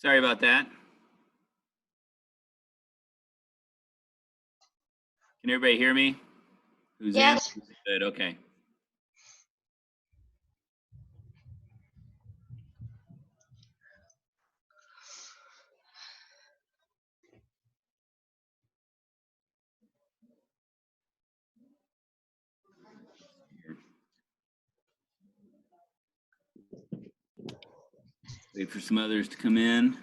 Sorry about that. Can everybody hear me? Who's Yes. in? Good, okay. Wait for some others to come in.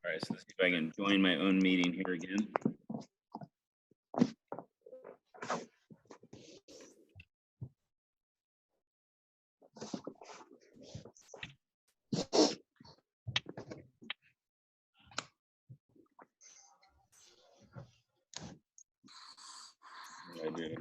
All right, so let's see if I can join my own meeting here again. What do I do?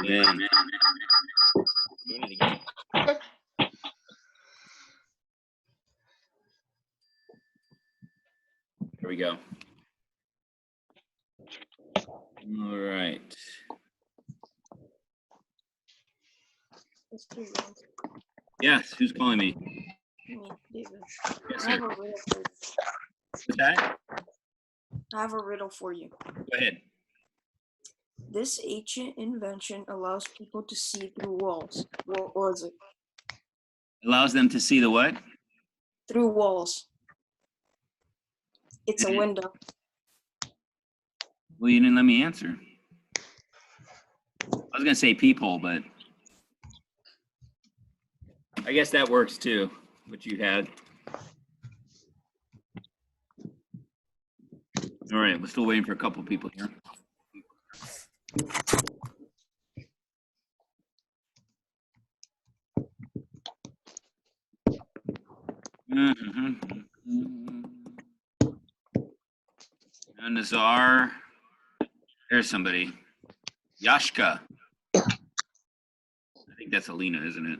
Man. Doing it again. Here we go. All right. Yes, who's calling me? Me, David. Yes, I have sir. a riddle for you. What's that? I have a riddle for you. Go ahead. This ancient invention allows people to see through walls. What was it? Allows them to see the what? Through walls. It's a window. Well, you didn't let me answer. I was gonna say people, but I guess that works too, what you had. All right, we're still waiting for a couple people here. And Nazar, there's somebody. Yashka. I think that's Alina, isn't it?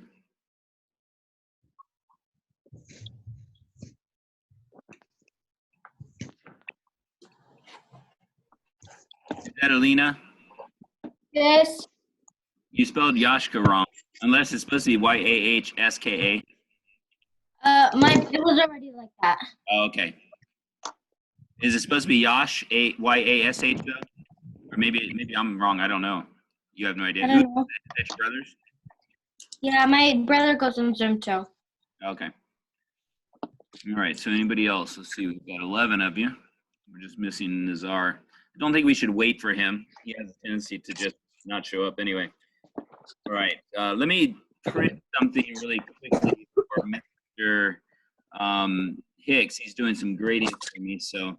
Is that Alina? Yes. You spelled Yashka wrong, unless it's supposed to be Y-A-H-S-K-A. It was already like that. Oh, okay. Is it supposed to be Yash, Y-A-S-H though? Or maybe I'm wrong. I don't know. You have no idea. I don't know. Is that your brothers? Yeah, my brother goes in gym too. Okay. All right. So anybody else? Let's see. We've got 11 of you. We're just missing Nazar. I don't think we should wait for him. He has a tendency to just not show up anyway. All right. Let me print something really quickly for Mr. Hicks. He's doing some grading for me, so I'm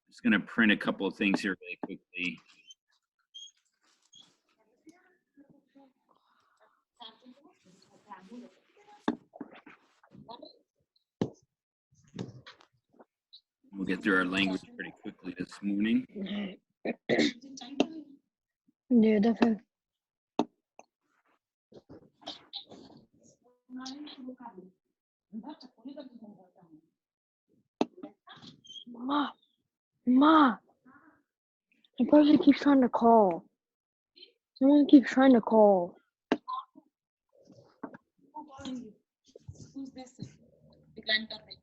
just going to print a couple of things here really quickly. We'll get through our language pretty quickly this morning. Yeah, definitely. Ma, the person keeps trying to call. Someone keeps trying to call. Who's this? Decline topic.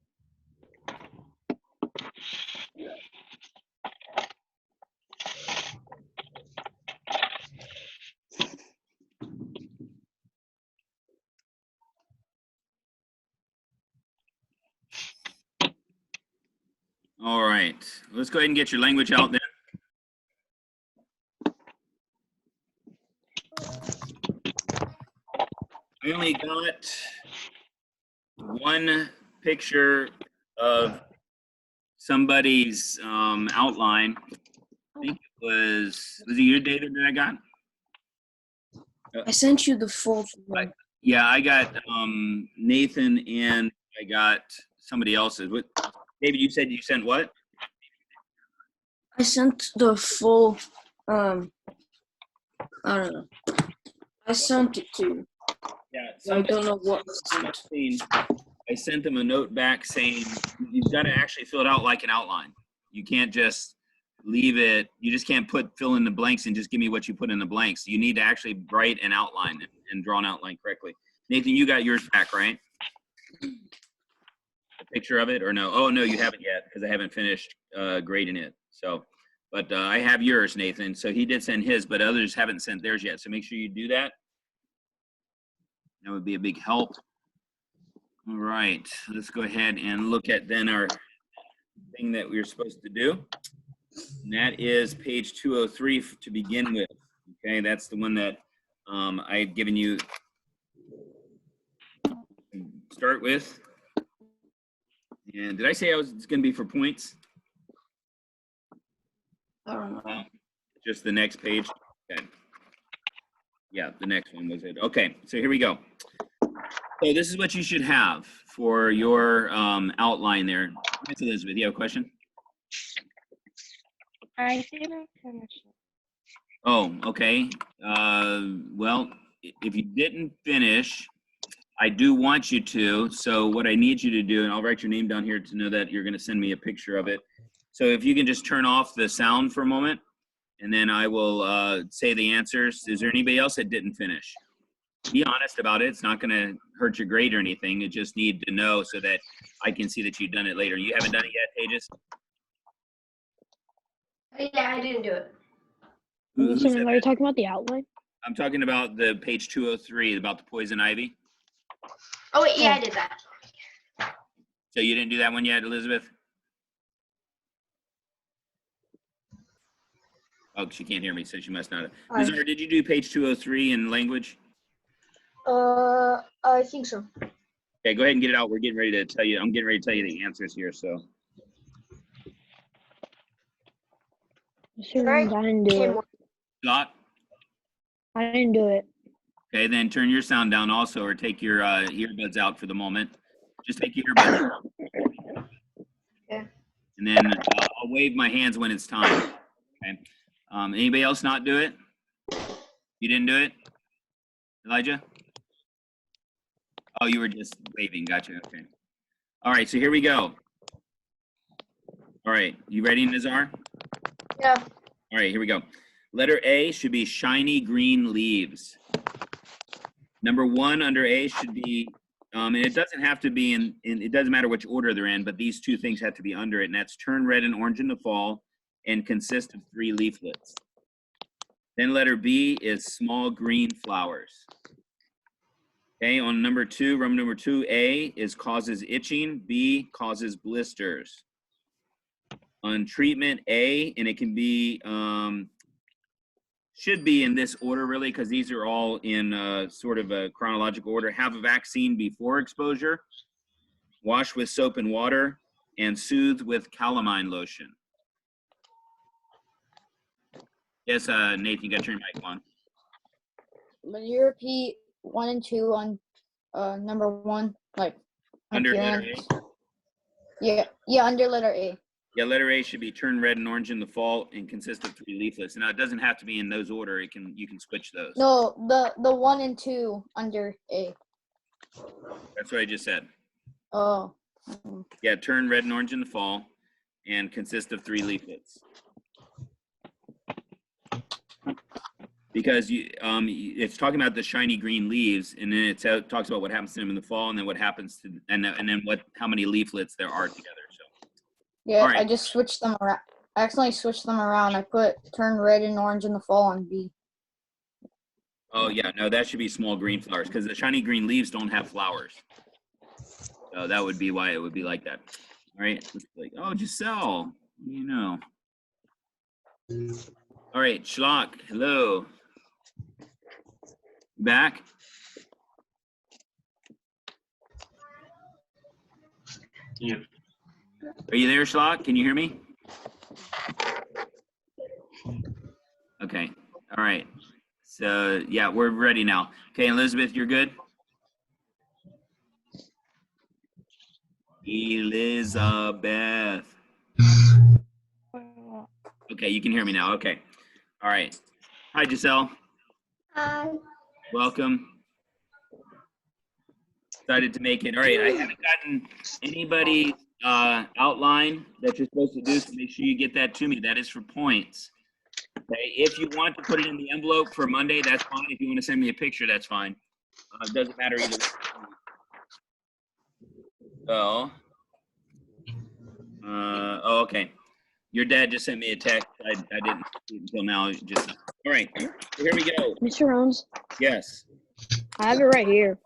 All right. Let's go ahead and get your language out then. I only got one picture of somebody's outline. I think it was it you, David, that I got? I sent you the full thing. Yeah, I got Nathan and I got somebody else's. What, David, you said you sent what? I sent the full, I don't know. I sent it to you. Yeah, I don't know what was sent. I sent them a note back saying you've got to actually fill it out like an outline. You can't just leave it. You just can't fill in the blanks and just give me what you put in the blanks. You need to actually write an outline and draw an outline correctly. Nathan, you got yours back, right? A picture of it or no? Oh, no, you haven't yet because I haven't finished grading it. So, but I have yours, Nathan. So he did send his, but others haven't sent theirs yet. So make sure you do that. That would be a big help. All right, let's go ahead and look at then our thing that we were supposed to do. And that is page 203 to begin with. Okay, that's the one that I had given you start with. And did I say it's going to be for points? I don't know. Just the next page. Okay. Yeah, the next one was it. Okay, so here we go. So this is what you should have for your outline there. Miss Elizabeth, you have a question? I didn't finish it. Oh, okay. Well, if you didn't finish, I do want you to. So what I need you to do, and I'll write your name down here to know that you're going to send me a picture of it. So if you can just turn off the sound for a moment, and then I will say the answers. Is there anybody else that didn't finish? Be honest about it. It's not going to hurt your grade or anything. You just need to know so that I can see that you've done it later. You haven't done it yet, Tejas? Yeah, I didn't do it. Who So said are you that? talking about the outline? I'm talking about the page 203, about the poison ivy. Oh wait, yeah, I did that. So you didn't do that one yet, Elizabeth? Oh, she can't hear me, so she must not have. Nazar, did you do page 203 in language? I think so. Okay, go ahead and get it out. We're getting ready to tell you. I'm getting ready to tell you the answers here. So I didn't do it. Scott. I didn't do it. Okay, then turn your sound down also, or take your earbuds out for the moment. Just take your earbuds out. Okay. And then I'll wave my hands when it's time. Okay. Anybody else not do it? You didn't do it, Elijah? Oh, you were just waving. Gotcha. Okay. All right. So here we go. All right. You ready, Nazar? Yeah. All right. Here we go. Letter A should be shiny green leaves. Number 1 under A should be, and it doesn't have to be in, it doesn't matter which order they're in, but these two things have to be under it, and that's turn red and orange in the fall and consist of 3 leaflets. Then letter B is small green flowers. Okay, on number 2, Roman number 2, A is causes itching, B causes blisters. On treatment A, and it can be, should be in this order really, because these are all in sort of a chronological order. Have a vaccine before exposure, wash with soap and water, and soothe with calamine lotion. Yes, Nathan, you got to turn your mic on. Will you repeat 1 and 2 on number 1, like Under letter A? Yeah, under letter A. Yeah, letter A should be turn red and orange in the fall and consist of 3 leaflets. Now it doesn't have to be in those order. You can switch those. No, the 1 and 2 under A. That's what I just said. Oh. Yeah, turn red and orange in the fall and consist of 3 leaflets. Because it's talking about the shiny green leaves, and then it talks about what happens to them in the fall, and then what happens to, and then how many leaflets there are together. So Yeah, right. I just switched them around. I accidentally switched them around. I put turn red and orange in the fall on B. Oh yeah, no, that should be small green flowers because the shiny green leaves don't have flowers. So that would be why it would be like that. All right, like, oh, Giselle, you know. All right, Schlock, hello. Back? Yeah. Are you there, Schlock? Can you hear me? Okay. All right. So yeah, we're ready now. Okay, Elizabeth, you're good? Elizabeth. Okay, you can hear me now. Okay. All right. Hi, Giselle. Hi. Welcome. Excited to make it. All right, I haven't gotten anybody's outline that you're supposed to do, so make sure you get that to me. That is for points. Okay, if you want to put it in the envelope for Monday, that's fine. If you want to send me a picture, that's fine. It doesn't matter either way. So, oh, okay. Your dad just sent me a text. I didn't see it until now. Just all right. So here we go. Mr. Rounds, Yes. I have it right here.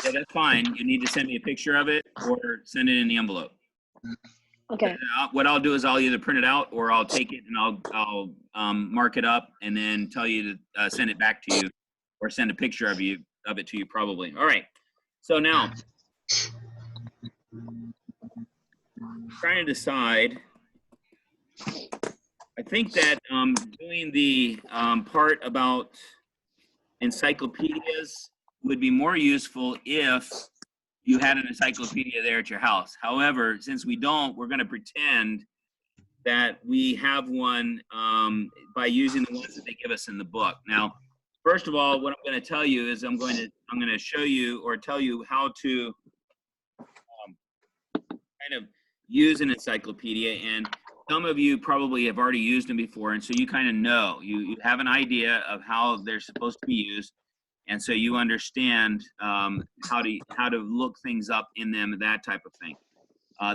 Yeah, that's fine. You need to send me a picture of it or send it in the envelope. Okay. What I'll do is I'll either print it out or I'll take it and I'll mark it up and then tell you to send it back to you or send a picture of it to you probably. All right. So now, trying to decide. I think that doing the part about encyclopedias would be more useful if you had an encyclopedia there at your house. However, since we don't, we're going to pretend that we have one by using the ones that they give us in the book. Now, first of all, what I'm going to tell you is I'm going to show you or tell you how to kind of use an encyclopedia. And some of you probably have already used them before, and so you kind of know. You have an idea of how they're supposed to be used. And so you understand how to look things up in them, that type of thing.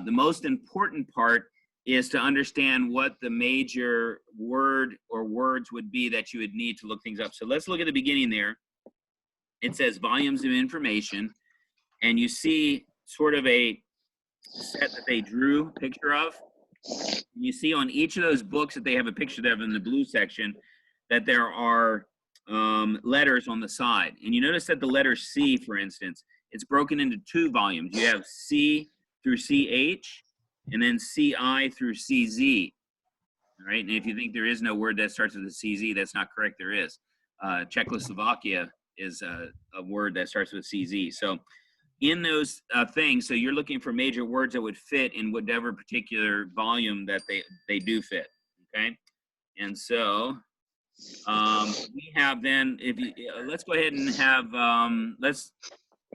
The most important part is to understand what the major word or words would be that you would need to look things up. So let's look at the beginning there. It says volumes of information, and you see sort of a set that they drew a picture of. You see on each of those books that they have a picture of in the blue section that there are letters on the side. And you notice that the letter C, for instance, it's broken into two volumes. You have C through CH and then CI through CZ. All right. And if you think there is no word that starts with a CZ, that's not correct. There is. Czechoslovakia is a word that starts with CZ. So in those things, so you're looking for major words that would fit in whatever particular volume that they do fit. Okay. And so we have then, if you, let's go ahead and have, let's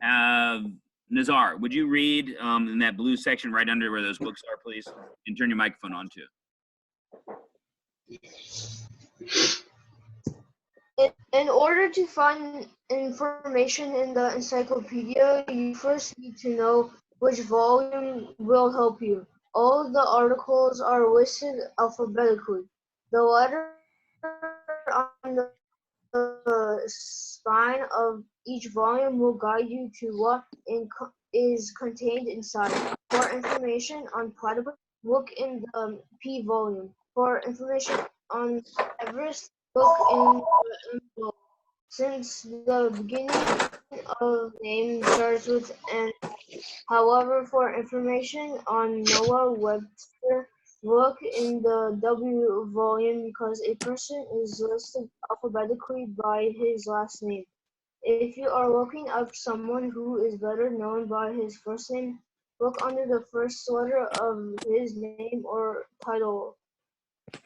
have Nazar. Would you read in that blue section right under where those books are, please? And turn your microphone on too. In order to find information in the encyclopedia, you first need to know which volume will help you. All the articles are listed alphabetically. The letter on the spine of each volume will guide you to what is contained inside. For information on platypus, look in the P volume. For information on Everest, look in the envelope. Since the beginning of name starts with N. However, for information on Noah Webster, look in the W volume because a person is listed alphabetically by his last name. If you are looking up someone who is better known by his first name, look under the first letter of his name or title.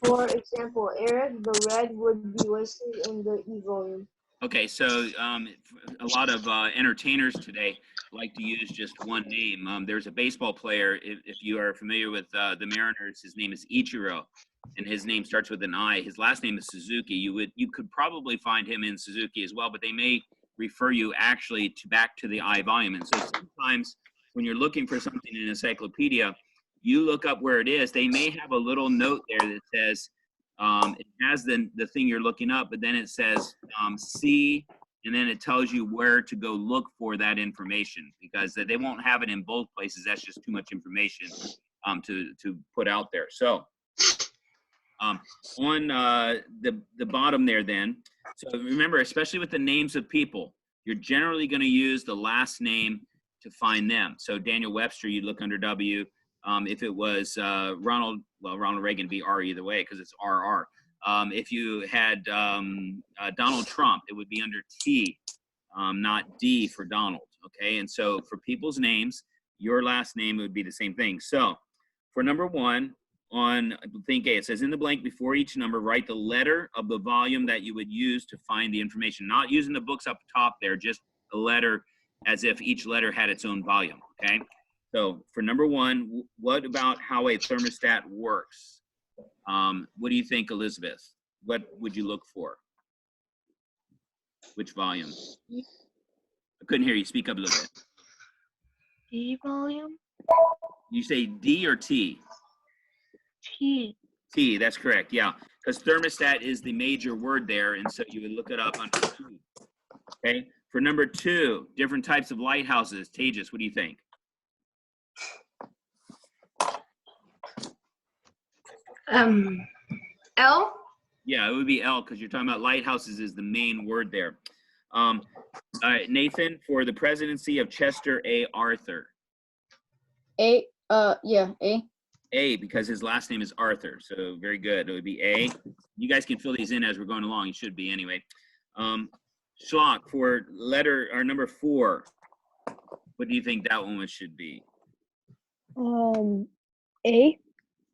For example, Eric the Red would be listed in the E volume. Okay, so a lot of entertainers today like to use just one name. There's a baseball player, if you are familiar with the Mariners, his name is Ichiro, and his name starts with an I. His last name is Suzuki. You could probably find him in Suzuki as well, but they may refer you actually back to the I volume. And so sometimes when you're looking for something in an encyclopedia, you look up where it is. They may have a little note there that says, it has the thing you're looking up, but then it says C, and then it tells you where to go look for that information, because they won't have it in both places. That's just too much information to put out there. So on the bottom there then, so remember, especially with the names of people, you're generally going to use the last name to find them. So Daniel Webster, you look under W. If it was Ronald Reagan, be R either way because it's RR. If you had Donald Trump, it would be under T, not D for Donald. Okay, and so for people's names, your last name would be the same thing. So for number 1 on think A, it says in the blank before each number, write the letter of the volume that you would use to find the information. Not using the books up top there, just a letter as if each letter had its own volume. Okay. So for number 1, what about how a thermostat works? What do you think, Elizabeth? What would you look for? Which volume? I couldn't hear you. Speak up a little bit. D volume? You say D or T? T. T, that's correct. Yeah, because thermostat is the major word there, and so you would look it up under T. Okay. For number 2, different types of lighthouses. Tejas, what do you think? L. Yeah, it would be L because you're talking about lighthouses is the main word there. All right, Nathan, for the presidency of Chester A. Arthur. A. Yeah. A. A, because his last name is Arthur. So very good. It would be A. You guys can fill these in as we're going along. You should be anyway. Schlock, for letter or number 4, what do you think that one should be? A.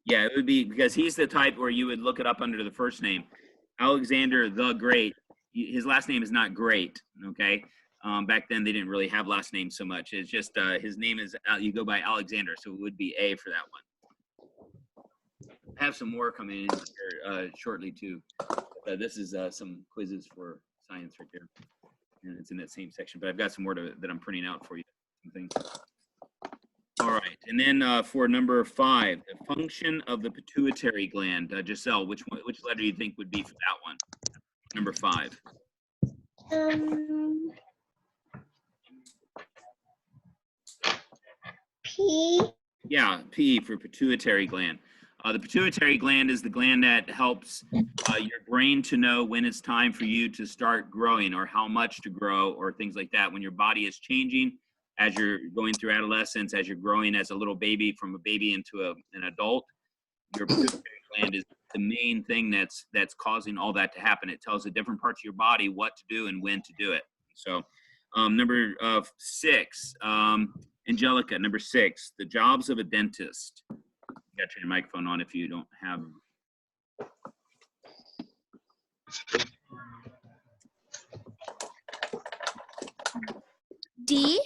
Yeah, it would be because he's the type where you would look it up under the first name. Alexander the Great. His last name is not Great. Okay. Back then they didn't really have last names so much. It's just his name is you go by Alexander, so it would be A for that one. I have some more coming in here, shortly too. This is some quizzes for science right there, and it's in that same section. But I've got some more that I'm printing out for you. Some things. All right, and then for number 5, the function of the pituitary gland. Giselle, which letter do you think would be for that one? Number 5. P. Yeah, P for pituitary gland. The pituitary gland is the gland that helps your brain to know when it's time for you to start growing or how much to grow or things like that. When your body is changing as you're going through adolescence, as you're growing as a little baby from a baby into an adult, your pituitary gland is the main thing that's causing all that to happen. It tells the different parts of your body what to do and when to do it. So number 6, Angelica, number 6, the jobs of a dentist. You got to turn your microphone on if you don't have them. D.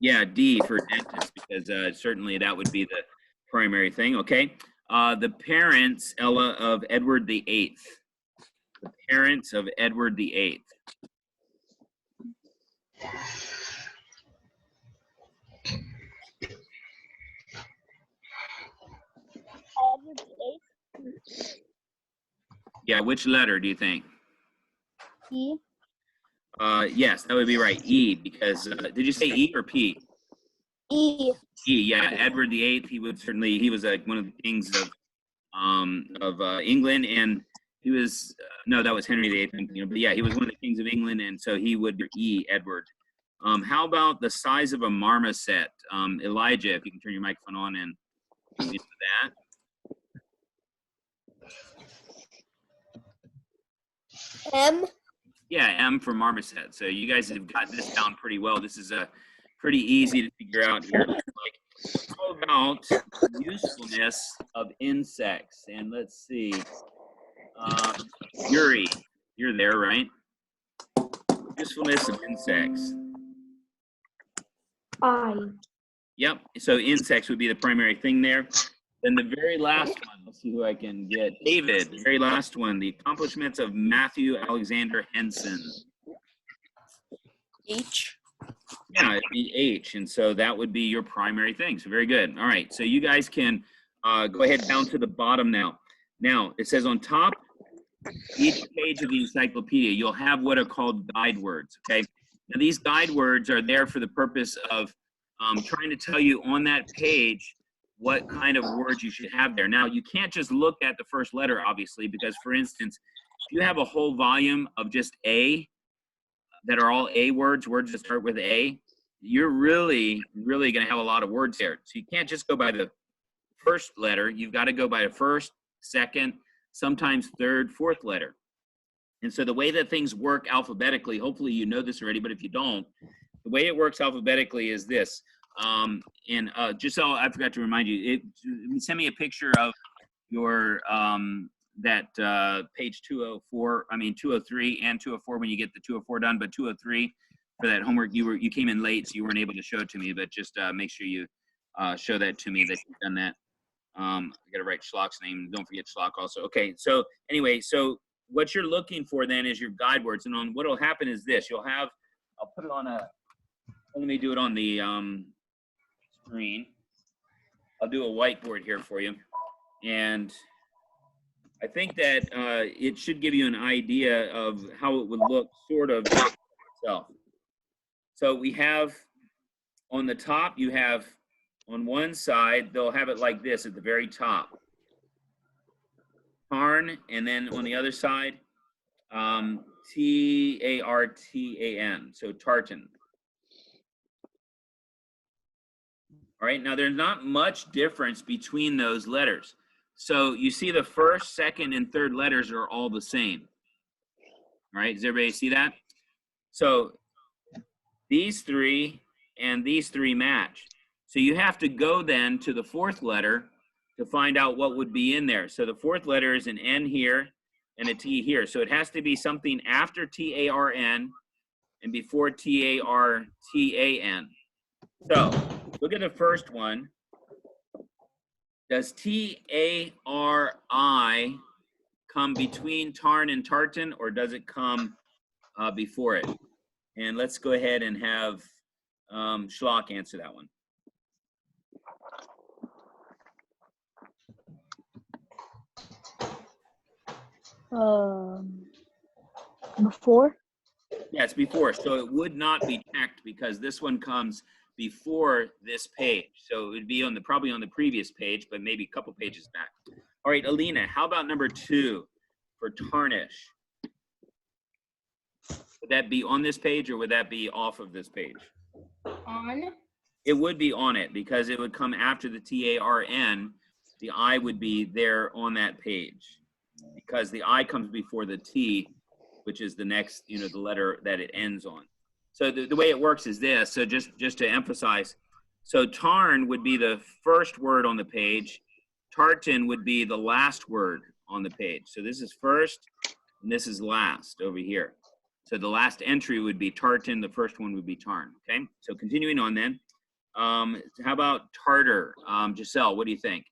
Yeah, D for dentist, because certainly that would be the primary thing. Okay. The parents, Ella, of Edward VIII. The parents of Edward VIII. Yeah, which letter do you think? E. Yes, that would be right. E, because did you say E or P? E. E, yeah. Edward VIII. He was one of the kings of England, and he was no, that was Henry VIII. But yeah, he was one of the kings of England, and so he would be E, Edward. How about the size of a marmoset? Elijah, if you can turn your microphone on and into that. M. Yeah, M for marmoset. So you guys have got this down pretty well. This is pretty easy to figure out here. How about usefulness of insects? And let's see. Yuri, you're there, right? Usefulness of insects. I. Yep. So insects would be the primary thing there. Then the very last one, let's see who I can get. David, the very last one, the accomplishments of Matthew Alexander Henson. H. Yeah, it'd be H, and so that would be your primary thing. So very good. All right, so you guys can go ahead down to the bottom now. Now, it says on top, each page of the encyclopedia, you'll have what are called guide words, okay? Now, these guide words are there for the purpose of trying to tell you on that page what kind of words you should have there. Now, you can't just look at the first letter, obviously, because, for instance, if you have a whole volume of just A, that are all A words that start with A, you're really going to have a lot of words there. So you can't just go by the first letter, you've got to go by the first, second, sometimes third, fourth letter. And so the way that things work alphabetically, hopefully you know this already, but if you don't, the way it works alphabetically is this. Just so I forgot to remind you, send me a picture of your page 203 and 204 when you get the 204 done, but 203 for that homework, you came in late, so you weren't able to show it to me, but just make sure you show that to me that you've done that. I got to write Schlock's name. Don't forget Schlock also. Okay, so anyway, so what you're looking for then is your guide words, and on what will happen is this. You'll have, I'll put it on let me do it on the screen. I'll do a whiteboard here for you. And I think that it should give you an idea of how it would look sort of itself. So we have on the top, you have on one side, they'll have it like this at the very top. Tarn, and then on the other side, T-A-R-T-A-N, so tartan. All right, now there's not much difference between those letters. So you see the first, second, and third letters are all the same. All right, does everybody see that? So these three and these three match. So you have to go then to the fourth letter to find out what would be in there. So the fourth letter is an N here and a T here. So it has to be something after T-A-R-N and before T-A-R-T-A-N. So look at the first one. Does T-A-R-I come between tarn and tartan, or does it come before it? And let's go ahead and have Schlock answer that one. Before? Yeah, it's before. So it would not be checked because this one comes before this page. So it would be on probably on the previous page, but maybe a couple pages back. All right, Alina, how about number 2 for tarnish? Would that be on this page or would that be off of this page? On. It would be on it because it would come after the T-A-R-N. The I would be there on that page because the I comes before the T, which is the next, the letter that it ends on. So the way it works is this. So just to emphasize, so tarn would be the first word on the page. Tartan would be the last word on the page. So this is first and this is last over here. So the last entry would be tartan. The first one would be tarn. Okay. So continuing on then. How about tartar? Giselle, what do you think?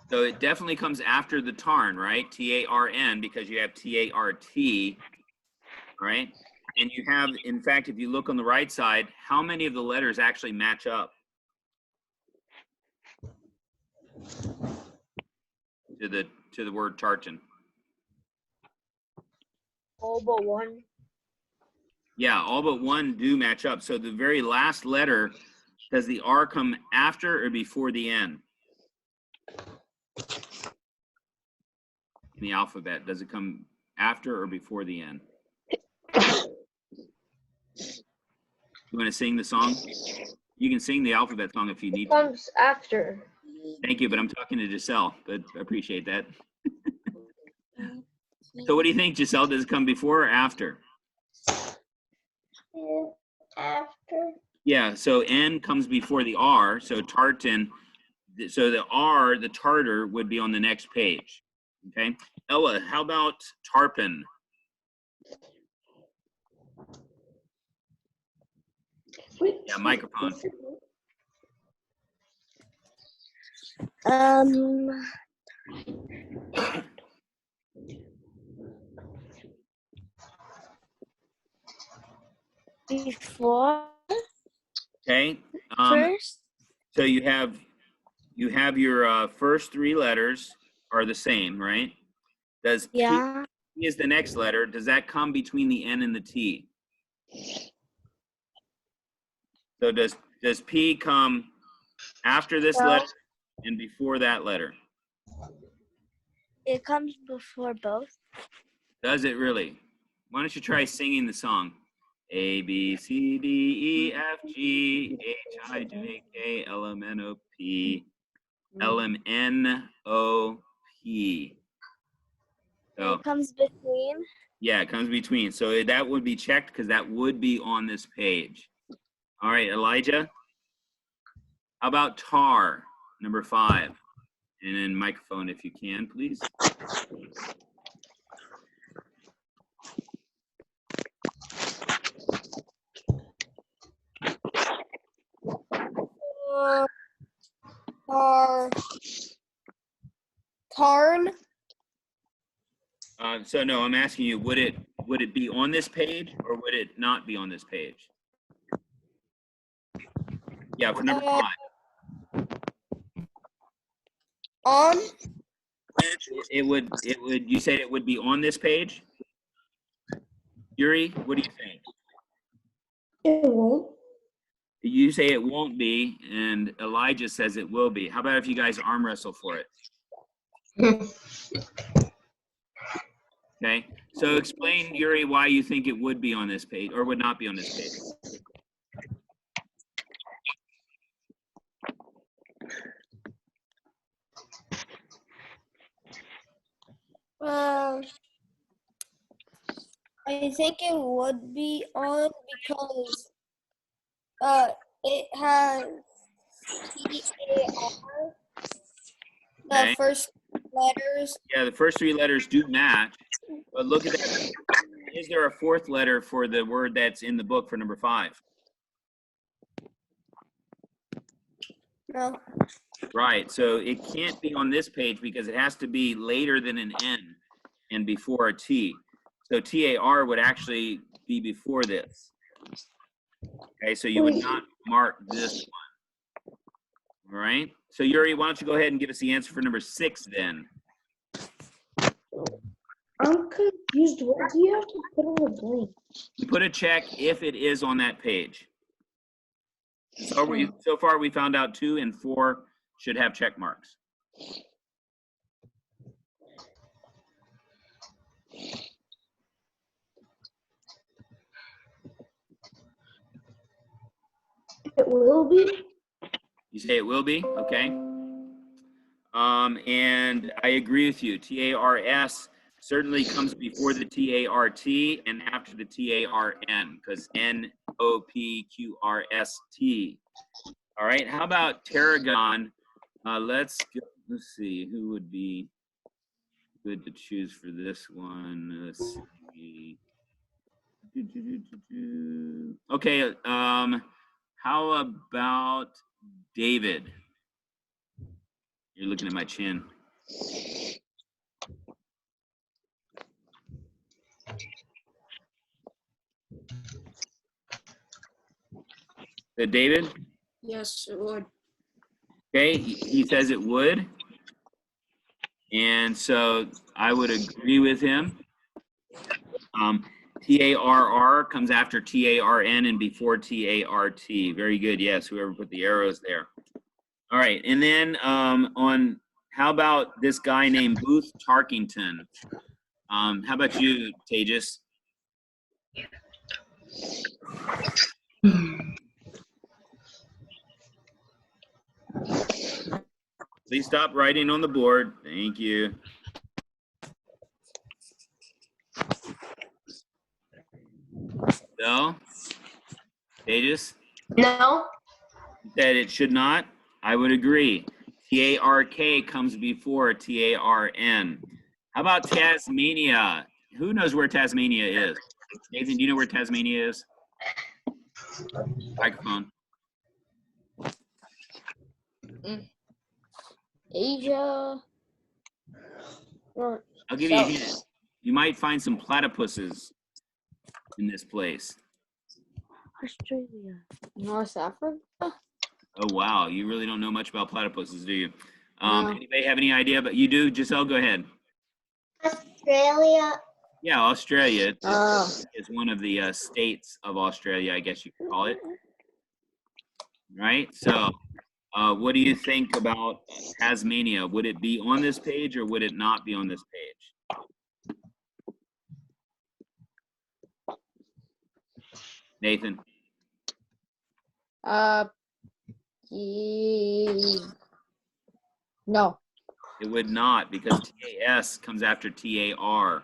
So it definitely comes after the tarn, right? T-A-R-N, because you have T-A-R-T, right? And you have, in fact, if you look on the right side, how many of the letters actually match up to the word tartan? All but one. Yeah, all but one do match up. So the very last letter, does the R come after or before the N? In the alphabet, does it come after or before the N? You want to sing the song? You can sing the alphabet song if you need It to. comes after. Thank you, but I'm talking to Giselle, but I appreciate that. So what do you think, Giselle? Does it come before or after? After. Yeah, so N comes before the R, so tartan. So the R, the tartar, would be on the next page. Okay. Ella, how about tarpon? Yeah, microphone. Before Okay. first. So you have your first 3 letters are the same, right? Does P is the next letter? Does that come between the N and the T? So does P come after this letter and before that letter? It comes before both. Does it really? Why don't you try singing the song? A, B, C, D, E, F, G, H, I, J, K, L, M, N, O, P. L, M, N, O, P. So, It comes between. yeah, it comes between. So that would be checked because that would be on this page. All right, Elijah. How about tar, number 5? And then microphone if you can, please. Tarn. So no, I'm asking you, would it be on this page or would it not be on this page? Yeah, for number 5. On. It would, you said it would be on this page? Yuri, what do you think? It won't. You say it won't be, and Elijah says it will be. How about if you guys arm wrestle for it? Okay, so explain, Yuri, why you think it would be on this page or would not be on this page. I think it would be on because it has TAR. The Okay. first letters. Yeah, the first 3 letters do match, but look at that. Is there a 4th letter for the word that's in the book for number 5? No. Right, so it can't be on this page because it has to be later than an N and before a T. So TAR would actually be before this. Okay, so you would not mark this one. All right, so Yuri, why don't you go ahead and give us the answer for number 6 then? I'm confused. What do you have to put on the blank? You put a check if it is on that page. So far we found out 2 and 4 should have check marks. It will be. You say it will be, okay? And I agree with you. TARS certainly comes before the TART and after the TARN because NOPQRST. All right, how about tarragon? Let's see who would be good to choose for this one. Let's see. Okay, how about David? You're looking at my chin. David? Yes, it would. Okay, he says it would. And so I would agree with him. TARR comes after TARN and before TART. Very good. Yes, whoever put the arrows there. All right. And then on how about this guy named Booth Tarkington? How about you, Tejas? Please stop writing on the board. Thank you. No? Tejas? No. That it should not? I would agree. TARK comes before TARN. How about Tasmania? Who knows where Tasmania is? Nathan, do you know where Tasmania is? Microphone. Asia. Or I'll give you a hint. You might find some platypuses in this place. Australia. North Africa. Oh, wow. You really don't know much about platypuses, do you? No. Anybody have any idea? But you do? Giselle, go ahead. Australia. Yeah, Australia Oh. is one of the states of Australia, I guess you could call it. Right? So what do you think about Tasmania? Would it be on this page or would it not be on this page? Nathan? No. It would not, because TAS comes after TAR.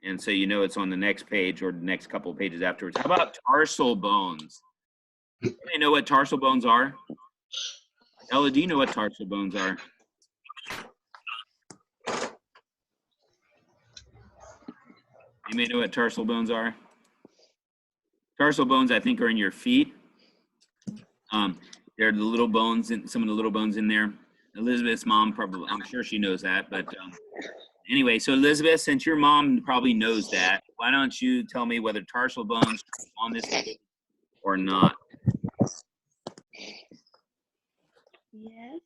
And so you know it's on the next page or the next couple of pages afterwards. How about tarsal bones? Anybody know what tarsal bones are? Ella, do you know what tarsal bones are? You may know what tarsal bones are. Tarsal bones, I think, are in your feet. They're the little bones, some of the little bones in there. Elizabeth's mom probably, I'm sure she knows that. But anyway, so Elizabeth, since your mom probably knows that, why don't you tell me whether tarsal bones are on this page or not? Yes.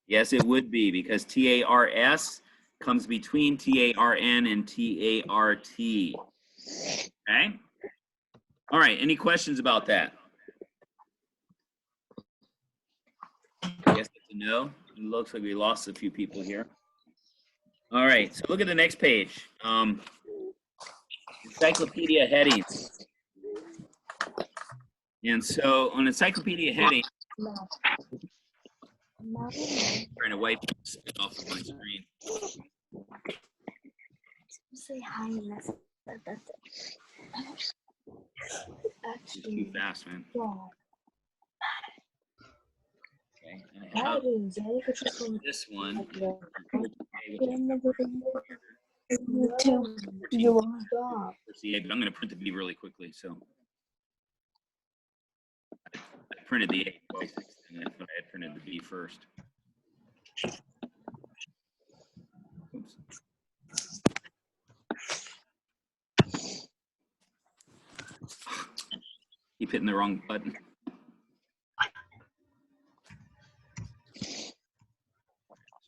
Yes, it would be, because TARS comes between TARN and TART. Okay? All right, any questions about that? I guess that's a no. It looks like we lost a few people here. All right, so look at the next page. Encyclopedia headings. And so on encyclopedia heading, trying to wipe it off of my screen. Say hi, that's It's too fast, man. yeah. Okay, and I have this one. See, but I'm going to print the B really quickly. So I printed the A twice, and but I had printed the B first. Oops. Keep hitting the wrong button. Let's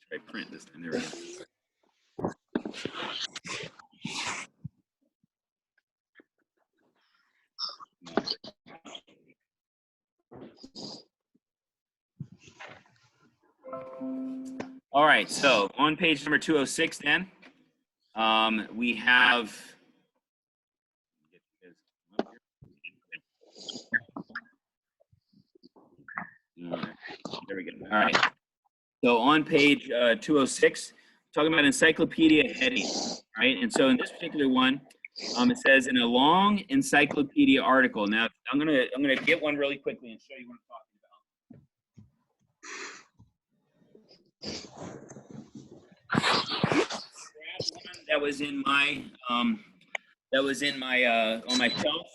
try print this time. There we go. All right, so on page number 206 then, we have, there we go. All right, so on page 206, talking about encyclopedia headings, right? And so in this particular one, it says in a long encyclopedia article. Now I'm gonna get one really quickly and show you what I'm talking about. That was in my on my shelf.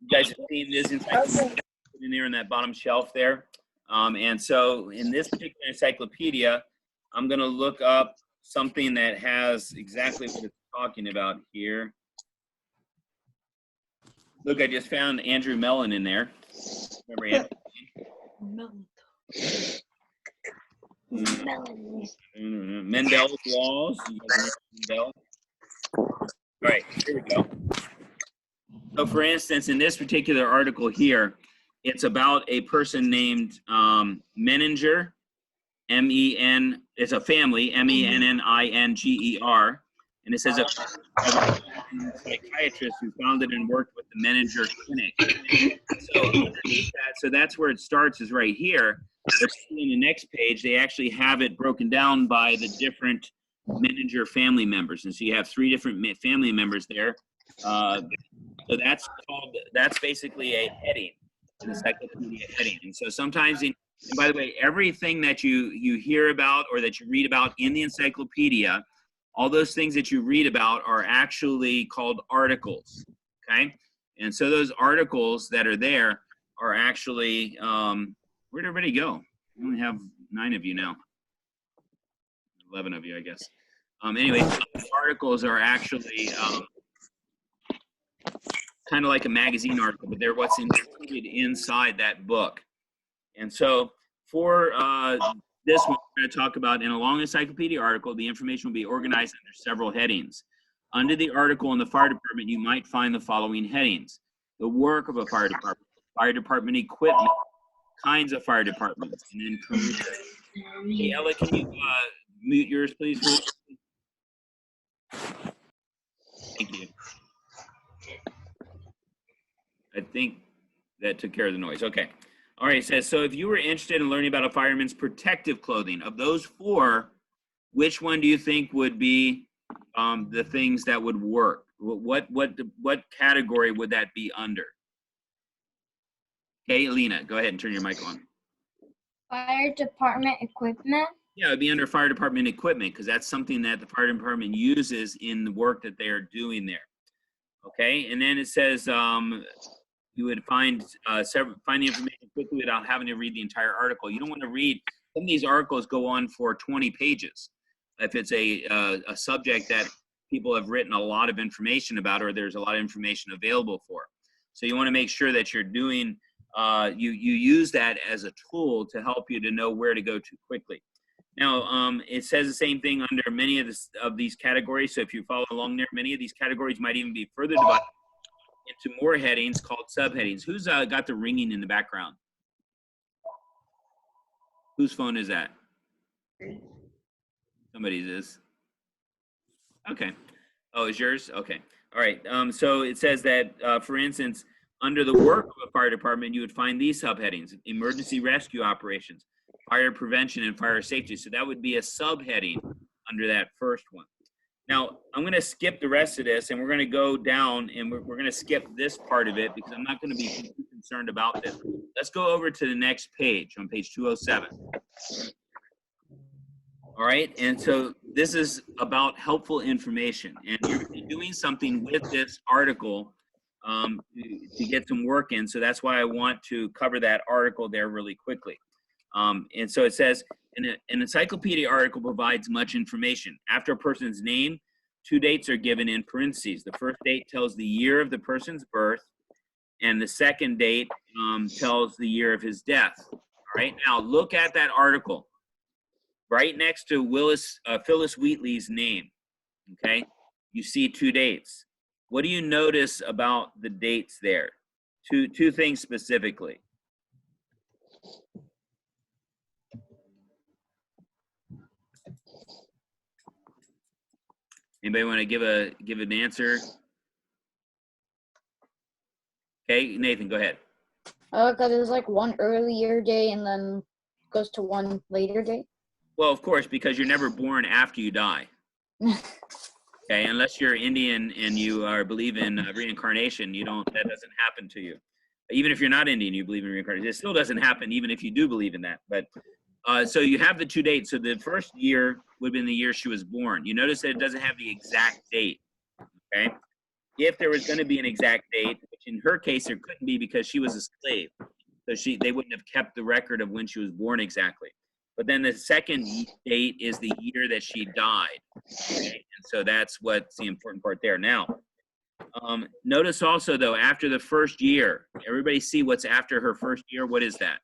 You guys have seen this encyclopedia in there in that bottom shelf there. And so in this particular encyclopedia, I'm going to look up something that has exactly what it's talking about here. Look, I just found Andrew Mellon in there. Remember Andrew? Mendel's laws. You guys remember Mendel? All right, here we go. So for instance, in this particular article here, it's about a person named Menninger, M-E-N, it's a family, M-E-N-N-I-N-G-E-R, and it says a psychiatrist who founded and worked with the Menninger Clinic. So underneath that, so that's where it starts, is right here. But in the next page, they actually have it broken down by the different Menninger family members. And so you have 3 different family members there. So that's basically a heading, an encyclopedia heading. And so sometimes, and by the way, everything that you hear about or that you read about in the encyclopedia, all those things that you read about are actually called articles, okay? And so those articles that are there are actually, where'd everybody go? We only have 9 of you now. 11 of you, I guess. Anyway, those articles are actually kind of like a magazine article, but they're what's included inside that book. And so for this one, we're going to talk about in a long encyclopedia article, the information will be organized under several headings. Under the article in the fire department, you might find the following headings: the work of a fire department equipment, kinds of fire departments, and then careers. Hey, Ella, can you mute yours, please? Thank you. I think that took care of the noise. Okay. All right. It says, so if you were interested in learning about a fireman's protective clothing, of those 4, which one do you think would be the things that would work? What category would that be under? Okay, Alina, go ahead and turn your mic on. Fire department equipment. Yeah, it'd be under fire department equipment because that's something that the fire department uses in the work that they are doing there. Okay, and then it says you would find find the information quickly without having to read the entire article. You don't want to read. Some of these articles go on for 20 pages. If it's a subject that people have written a lot of information about, or there's a lot of information available for, so you want to make sure that you're doing. You use that as a tool to help you to know where to go to quickly. Now, it says the same thing under many of these categories. So if you follow along there, many of these categories might even be further divided into more headings called subheadings. Who's got the ringing in the background? Whose phone is that? Somebody's is. Okay. Oh, it's yours? Okay. All right. So it says that, for instance, under the work of a fire department, you would find these subheadings: emergency rescue operations, fire prevention, and fire safety. So that would be a subheading under that first one. Now, I'm going to skip the rest of this, and we're going to go down, and we're going to skip this part of it because I'm not going to be too concerned about this. Let's go over to the next page, on page 207. All right, and so this is about helpful information, and you're doing something with this article to get some work in. So that's why I want to cover that article there really quickly. And so it says, an encyclopedia article provides much information. After a person's name, 2 dates are given in parentheses. The first date tells the year of the person's birth, and the second date tells the year of his death. All right, now look at that article. Right next to Phyllis Wheatley's name, okay, you see 2 dates. What do you notice about the dates there? Two things specifically. Anybody want to give an answer? Okay, Nathan, go ahead. Because there's like one earlier day and then goes to one later day. Well, of course, because you're never born after you die. Okay, unless you're Indian and you believe in reincarnation, that doesn't happen to you. Even if you're not Indian, you believe in reincarnation. It still doesn't happen, even if you do believe in that. But so you have the 2 dates. So the first year would have been the year she was born. You notice that it doesn't have the exact date. Okay, if there was going to be an exact date, which in her case there couldn't be because she was a slave, so they wouldn't have kept the record of when she was born exactly. But then the second date is the year that she died. Okay? And so that's what's the important part there. Now, notice also, though, after the first year, everybody see what's after her first year? What is that?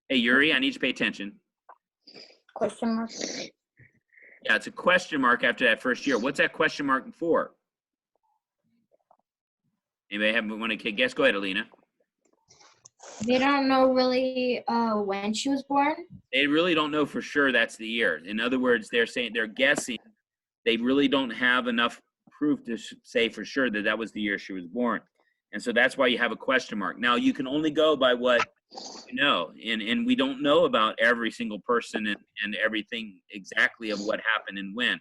Hey, Yuri, I need you to pay attention. Question mark. Yeah, it's a question mark after that first year. What's that question mark for? Anybody want to guess? Go ahead, Alina. They don't know really when she was born. They really don't know for sure that's the year. In other words, they're guessing. They really don't have enough proof to say for sure that that was the year she was born. And so that's why you have a question mark. Now, you can only go by what you know. And we don't know about every single person and everything exactly of what happened and when.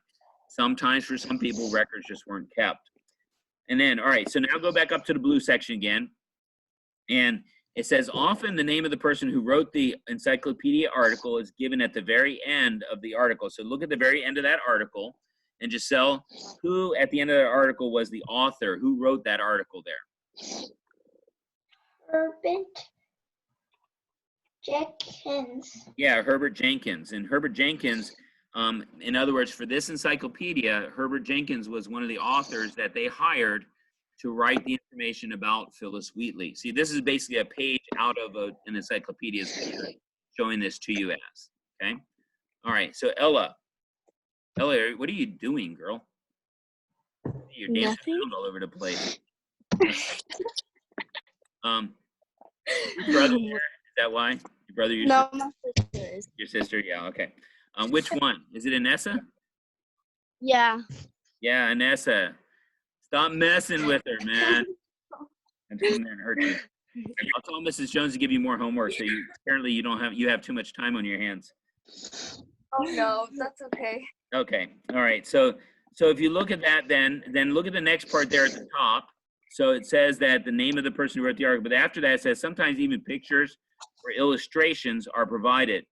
Sometimes for some people, records just weren't kept. And then, all right, so now go back up to the blue section again. And it says, often the name of the person who wrote the encyclopedia article is given at the very end of the article. So look at the very end of that article and just tell who at the end of the article was the author, who wrote that article there. Herbert Jenkins. Yeah, Herbert Jenkins. And Herbert Jenkins, in other words, for this encyclopedia, Herbert Jenkins was one of the authors that they hired to write the information about Phyllis Wheatley. See, this is basically a page out of an encyclopedia showing this to you as, okay? All right, so Ella, what are you doing, girl? You're dancing around all over the place. Your brother here, is that why? Your brother, your No, sister? my sister is. Your sister, yeah, okay. Which one? Is it Anessa? Yeah. Yeah, Anessa. Stop messing with her, man. and to come there and hurt you. I'll tell Mrs. Jones to give you more homework. So apparently you have too much time on your hands. Oh no, that's okay. Okay. All right. So if you look at that, then look at the next part there at the top. So it says that the name of the person who wrote the article, but after that it says sometimes even pictures or illustrations are provided.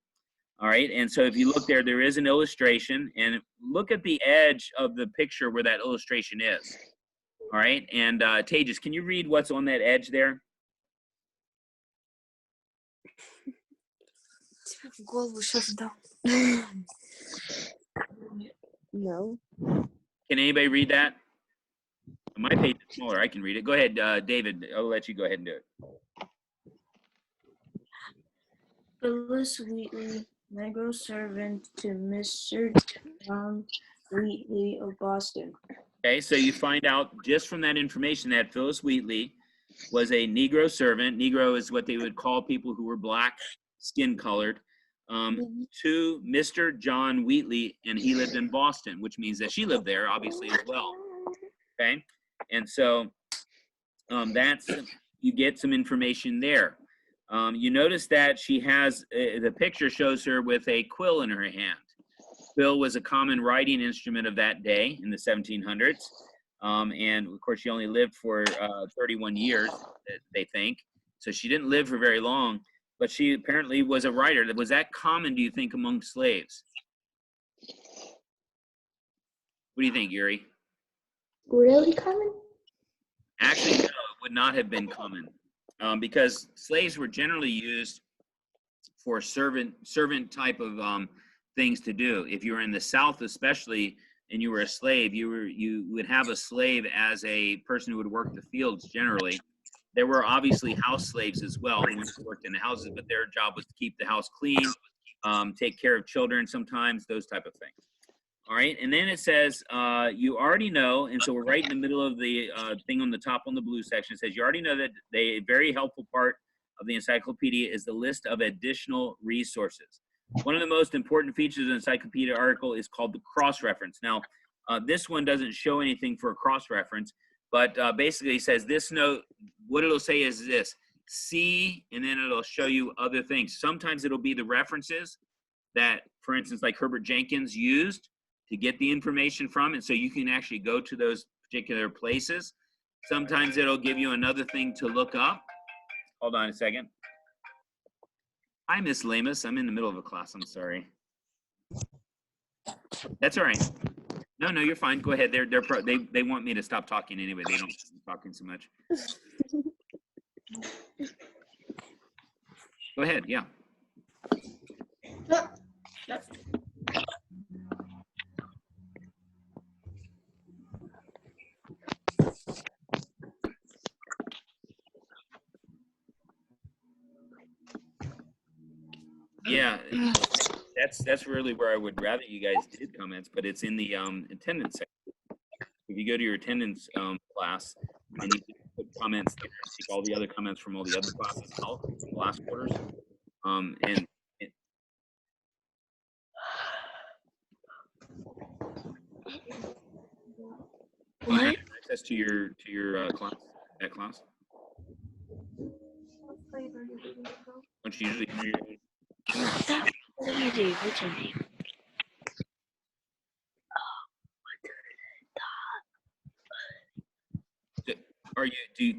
All right. And so if you look there, there is an illustration, and look at the edge of the picture where that illustration is. All right. And Tejas, can you read what's on that edge there? No. Can anybody read that? My page is smaller. I can read it. Go ahead, David. I'll let you go ahead and do it. Phyllis Wheatley, Negro servant to Mr. John Wheatley of Boston. Okay, so you find out just from that information that Phyllis Wheatley was a Negro servant. Negro is what they would call people who were black, skin colored, to Mr. John Wheatley, and he lived in Boston, which means that she lived there, obviously, as well. Okay, and so you get some information there. You notice that she has, the picture shows her with a quill in her hand. Quill was a common writing instrument of that day in the 1700s. And of course, she only lived for 31 years, they think. So she didn't live for very long, but she apparently was a writer. Was that common, do you think, among slaves? What do you think, Yuri? Really common? Actually, no, it would not have been common. Because slaves were generally used for servant type of things to do. If you were in the South, especially, and you were a slave, you would have a slave as a person who would work the fields. Generally, there were obviously house slaves as well who worked in the houses, but their job was to keep the house clean, take care of children, sometimes those type of things. All right, and then it says, you already know, and so we're right in the middle of the thing on the top on the blue section. It says, you already know that a very helpful part of the encyclopedia is the list of additional resources. One of the most important features of the encyclopedia article is called the cross-reference. Now, this one doesn't show anything for a cross-reference, but basically it says this note, what it'll say is this, see, and then it'll show you other things. Sometimes it'll be the references that, for instance, like Herbert Jenkins used to get the information from, and so you can actually go to those particular places. Sometimes it'll give you another thing to look up. Hold on a second. Hi, Miss Lamus. I'm in the middle of a class. I'm sorry. That's all right. No, you're fine. Go ahead. They want me to stop talking anyway. They don't stop talking so much. Go ahead. Yeah. Yeah, that's really where I would rather you guys did comments, but it's in the attendance section. If you go to your attendance class and you put comments there, see all the other comments from all the other classes out in the last quarters, and do you have access to your class, that class? Don't you usually do your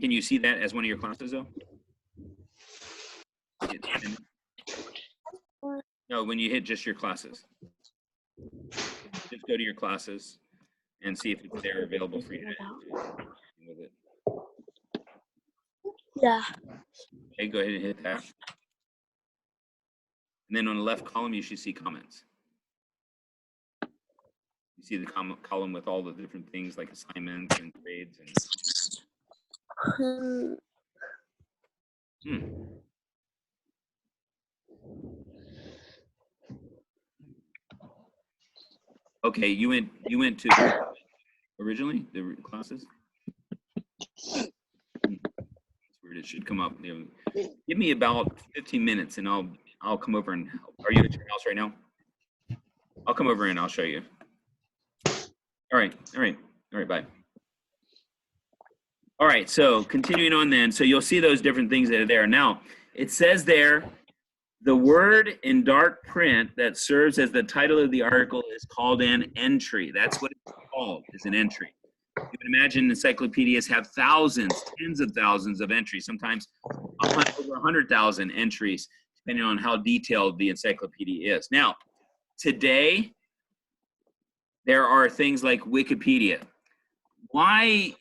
can you see that as one of your classes though? No, when you hit just your classes. Just go to your classes and see if they're available for you to do with it. Yeah. Okay, go ahead and hit that. And then on the left column, you should see comments. You see the column with all the different things like assignments and grades and. Okay, you went to originally the classes. That's weird. It should come up. Give me about 15 minutes, and I'll come over and help. Are you at your house right now? I'll come over and I'll show you. All right. Bye. All right, so continuing on then. So you'll see those different things that are there. Now, it says there, the word in dark print that serves as the title of the article is called an entry. That's what it's called, is an entry. You can imagine encyclopedias have thousands, tens of thousands of entries, sometimes over 100,000 entries, depending on how detailed the encyclopedia is. Now, today, there are things like Wikipedia. Why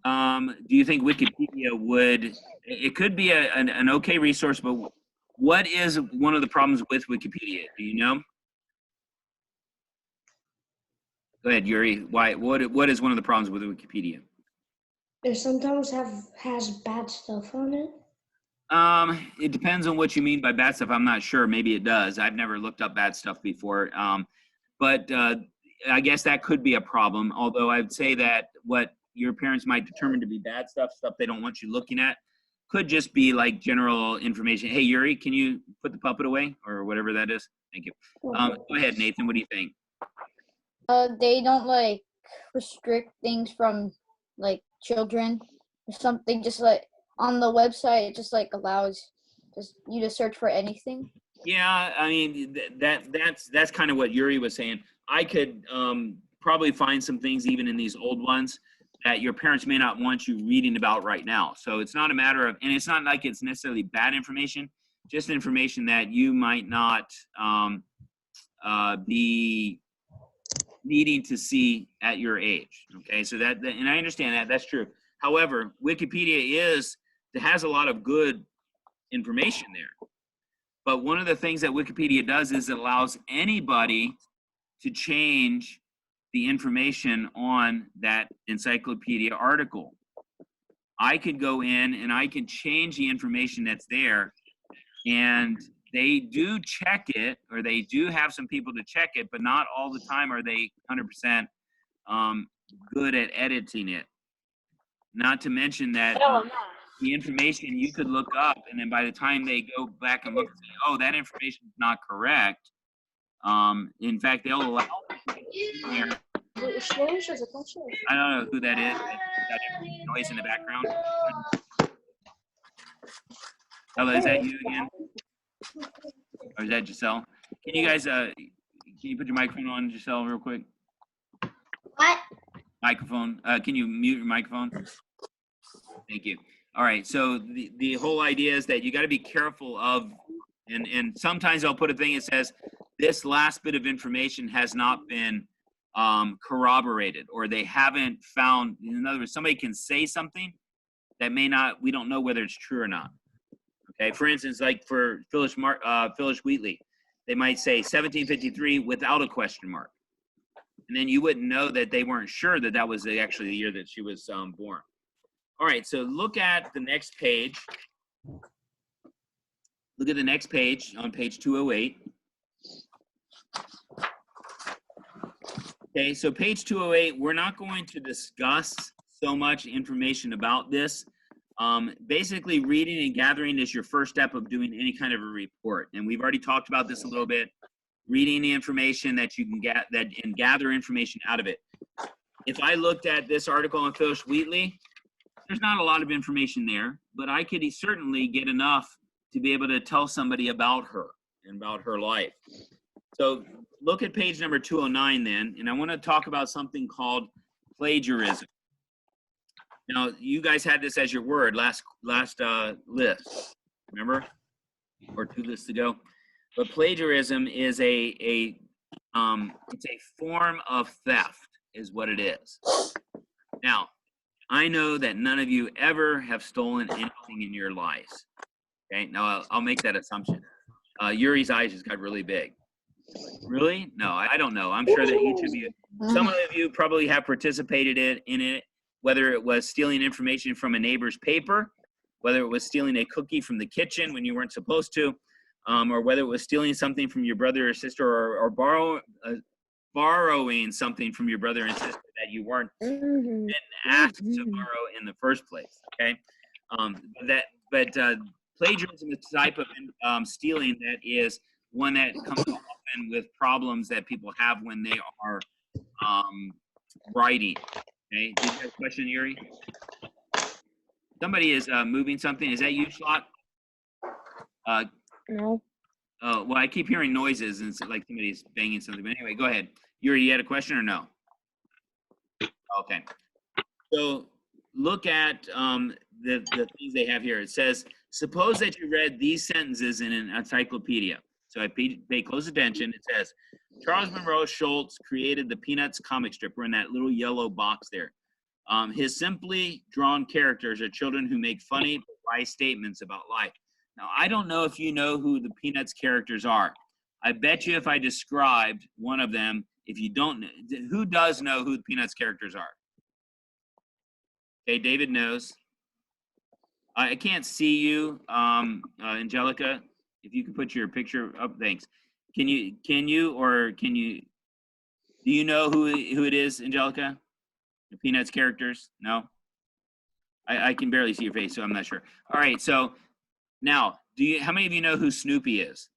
do you think Wikipedia would, it could be an okay resource, but what is one of the problems with Wikipedia? Do you know? Go ahead, Yuri. What is one of the problems with Wikipedia? It sometimes has bad stuff on it. It depends on what you mean by bad stuff. I'm not sure. Maybe it does. I've never looked up bad stuff before. But I guess that could be a problem. Although I'd say that what your parents might determine to be bad stuff they don't want you looking at, could just be like general information. Hey, Yuri, can you put the puppet away or whatever that is? Thank you. Go ahead, Nathan. What do you think? They don't like restrict things from like children or something. Just like on the website, it just like allows just you to search for anything. Yeah, I mean that's kind of what Yuri was saying. I could probably find some things even in these old ones that your parents may not want you reading about right now. So it's not a matter of, and it's not like it's necessarily bad information, just information that you might not be needing to see at your age. Okay, so that, and I understand that, that's true. However, Wikipedia has a lot of good information there. But one of the things that Wikipedia does is it allows anybody to change the information on that encyclopedia article. I could go in and I can change the information that's there, and they do check it, or they do have some people to check it, but not all the time are they 100% good at editing it. Not to mention that the information you could look up, and then by the time they go back and look and say, oh, that information is not correct. In fact, they'll allow there. I don't know who that is. That noise in the background. Hello, is that you again? Or is that Giselle? Can you guys, can you put your microphone on, Giselle, real quick? What? Microphone. Can you mute your microphone? Thank you. All right. So the whole idea is that you got to be careful of, and sometimes I'll put a thing that says, this last bit of information has not been corroborated, or they haven't found, in other words, somebody can say something that may not, we don't know whether it's true or not. Okay, for instance, like for Phyllis Wheatley, they might say 1753 without a question mark. And then you wouldn't know that they weren't sure that that was actually the year that she was born. All right, so look at the next page. Look at the next page on page 208. Okay, so page 208, we're not going to discuss so much information about this. Basically, reading and gathering is your first step of doing any kind of a report. And we've already talked about this a little bit. Reading the information that you can get and gather information out of it. If I looked at this article on Phyllis Wheatley, there's not a lot of information there, but I could certainly get enough to be able to tell somebody about her and about her life. So look at page number 209 then, and I want to talk about something called plagiarism. Now, you guys had this as your word last list, remember? Or 2 lists ago. But plagiarism is it's a form of theft, is what it is. Now, I know that none of you ever have stolen anything in your lives. Okay, now I'll make that assumption. Yuri's eyes just got really big. Really? No, I don't know. I'm sure that each of you, some of you probably have participated in it, whether it was stealing information from a neighbor's paper, whether it was stealing a cookie from the kitchen when you weren't supposed to, or whether it was stealing something from your brother or sister, or borrowing something from your brother and sister that you weren't been asked to borrow in the first place. Okay, plagiarism is a type of stealing that is one that comes often with problems that people have when they are writing. Okay, did you have a question, Yuri? Somebody is moving something. Is that you, Schlot? No. Oh, well, I keep hearing noises and it's like somebody's banging something. But anyway, go ahead. Yuri, you had a question or no? Okay. So look at the things they have here. It says, suppose that you read these sentences in an encyclopedia. So I pay close attention. It says, Charles Monroe Schultz created the Peanuts comic strip. We're in that little yellow box there. His simply drawn characters are children who make funny, wise statements about life. Now, I don't know if you know who the Peanuts characters are. I bet you if I described one of them, if you don't know, who does know who the Peanuts characters are? Okay, David knows. I can't see you, Angelica. If you can put your picture up, thanks. Do you know who it is, Angelica? The Peanuts characters? No? I can barely see your face, so I'm not sure. All right, so now, how many of you know who Snoopy is?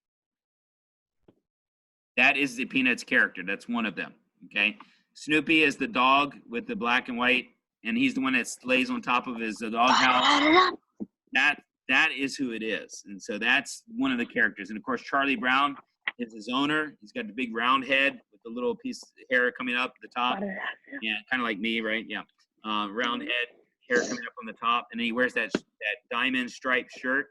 That is the Peanuts character. That's one of them, okay? Snoopy is the dog with the black and white, and he's the one that lays on top of his doghouse. That is who it is. And so that's one of the characters. And of course, Charlie Brown is his owner. He's got the big round head with the little piece of hair coming up the top. Yeah, kind of like me, right? Yeah. Round head, hair coming up on the top. And then he wears that diamond striped shirt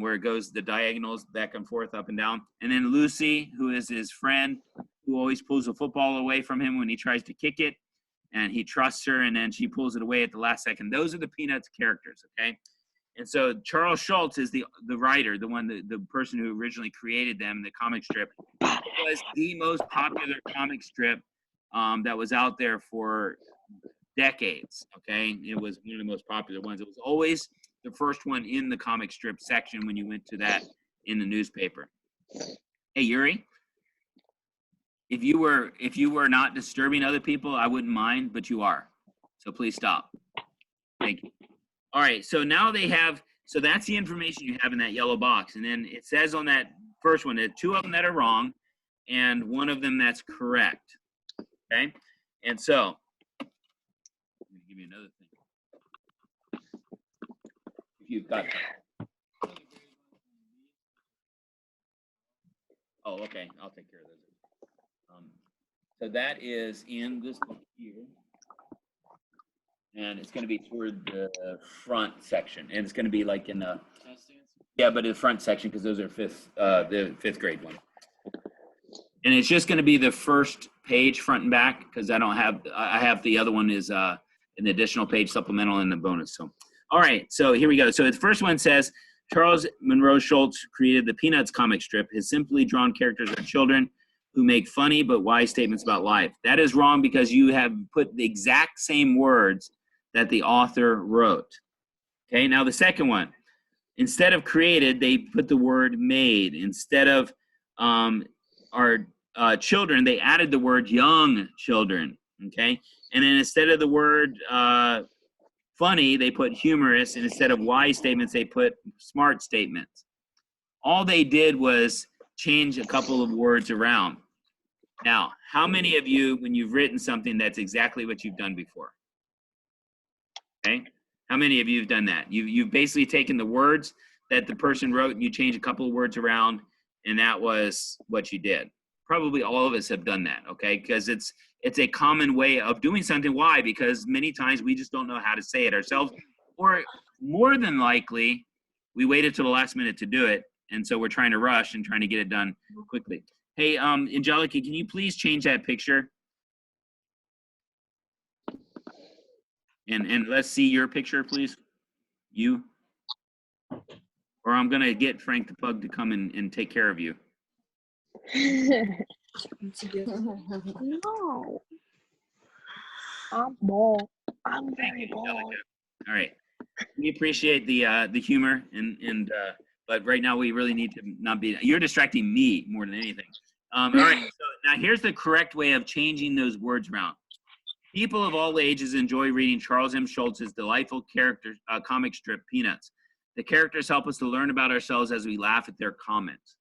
where it goes the diagonals back and forth, up and down. And then Lucy, who is his friend, who always pulls the football away from him when he tries to kick it. And he trusts her, and then she pulls it away at the last second. Those are the Peanuts characters, okay? And so Charles Schultz is the writer, the person who originally created them, the comic strip. It was the most popular comic strip that was out there for decades, okay? It was one of the most popular ones. It was always the first one in the comic strip section when you went to that in the newspaper. Hey, Yuri, if you were not disturbing other people, I wouldn't mind, but you are. So please stop. Thank you. All right, so now so that's the information you have in that yellow box. And then it says on that first one, that 2 of them that are wrong and 1 of them that's correct, okay? And so, let me give you another thing. If you've got that. Oh, okay, I'll take care of those. So that is in this book here. And it's going to be toward the front section, and it's going to be like in the but in the front section because those are the 5th grade one. And it's just going to be the first page, front and back, because I have the other one is an additional page supplemental and the bonus. So, all right, so here we go. So the first one says Charles Monroe Schultz created the Peanuts comic strip. His simply drawn characters are children who make funny but wise statements about life. That is wrong because you have put the exact same words that the author wrote. Okay, now the second one. Instead of created, they put the word made. Instead of our children, they added the word young children. Okay, and then instead of the word funny, they put humorous, and instead of wise statements, they put smart statements. All they did was change a couple of words around. Now, how many of you, when you've written something, that's exactly what you've done before? Okay, how many of you have done that? You've basically taken the words that the person wrote and you changed a couple of words around, and that was what you did. Probably all of us have done that, okay? Because it's a common way of doing something. Why? Because many times we just don't know how to say it ourselves, or more than likely, we waited till the last minute to do it, and so we're trying to rush and trying to get it done quickly. Hey, Angelica, can you please change that picture? And let's see your picture, please. You. Or I'm going to get Frank the Pug to come and take care of you. No. I'm bald. I'm Thank very you, bald. Angelica. All right. We appreciate the humor, but right now we really need to not be. You're distracting me more than anything. All right. So now here's the correct way of changing those words around. People of all ages enjoy reading Charles M. Schultz's delightful comic strip, Peanuts. The characters help us to learn about ourselves as we laugh at their comments.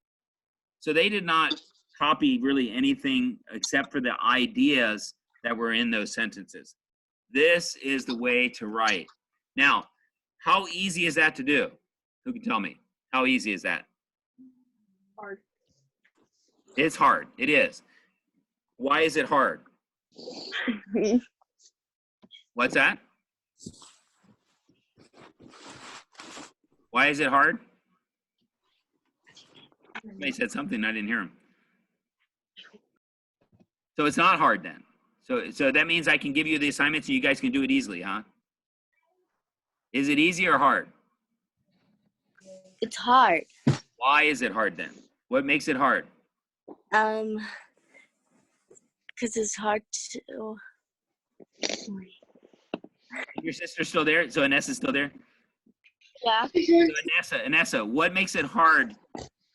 So they did not copy really anything except for the ideas that were in those sentences. This is the way to write. Now, How easy is that to do? Who can tell me? How easy is that? Hard. It's hard. It is. Why is it hard? What's that? Why is it hard? Somebody said something, I didn't hear him. So it's not hard then. So that means I can give you the assignments and you guys can do it easily, huh? Is it easy or hard? It's hard. Why is it hard then? What makes it hard? Because it's hard to. Your sister's still there? So Anessa's still there? Yeah. So Anessa, what makes it hard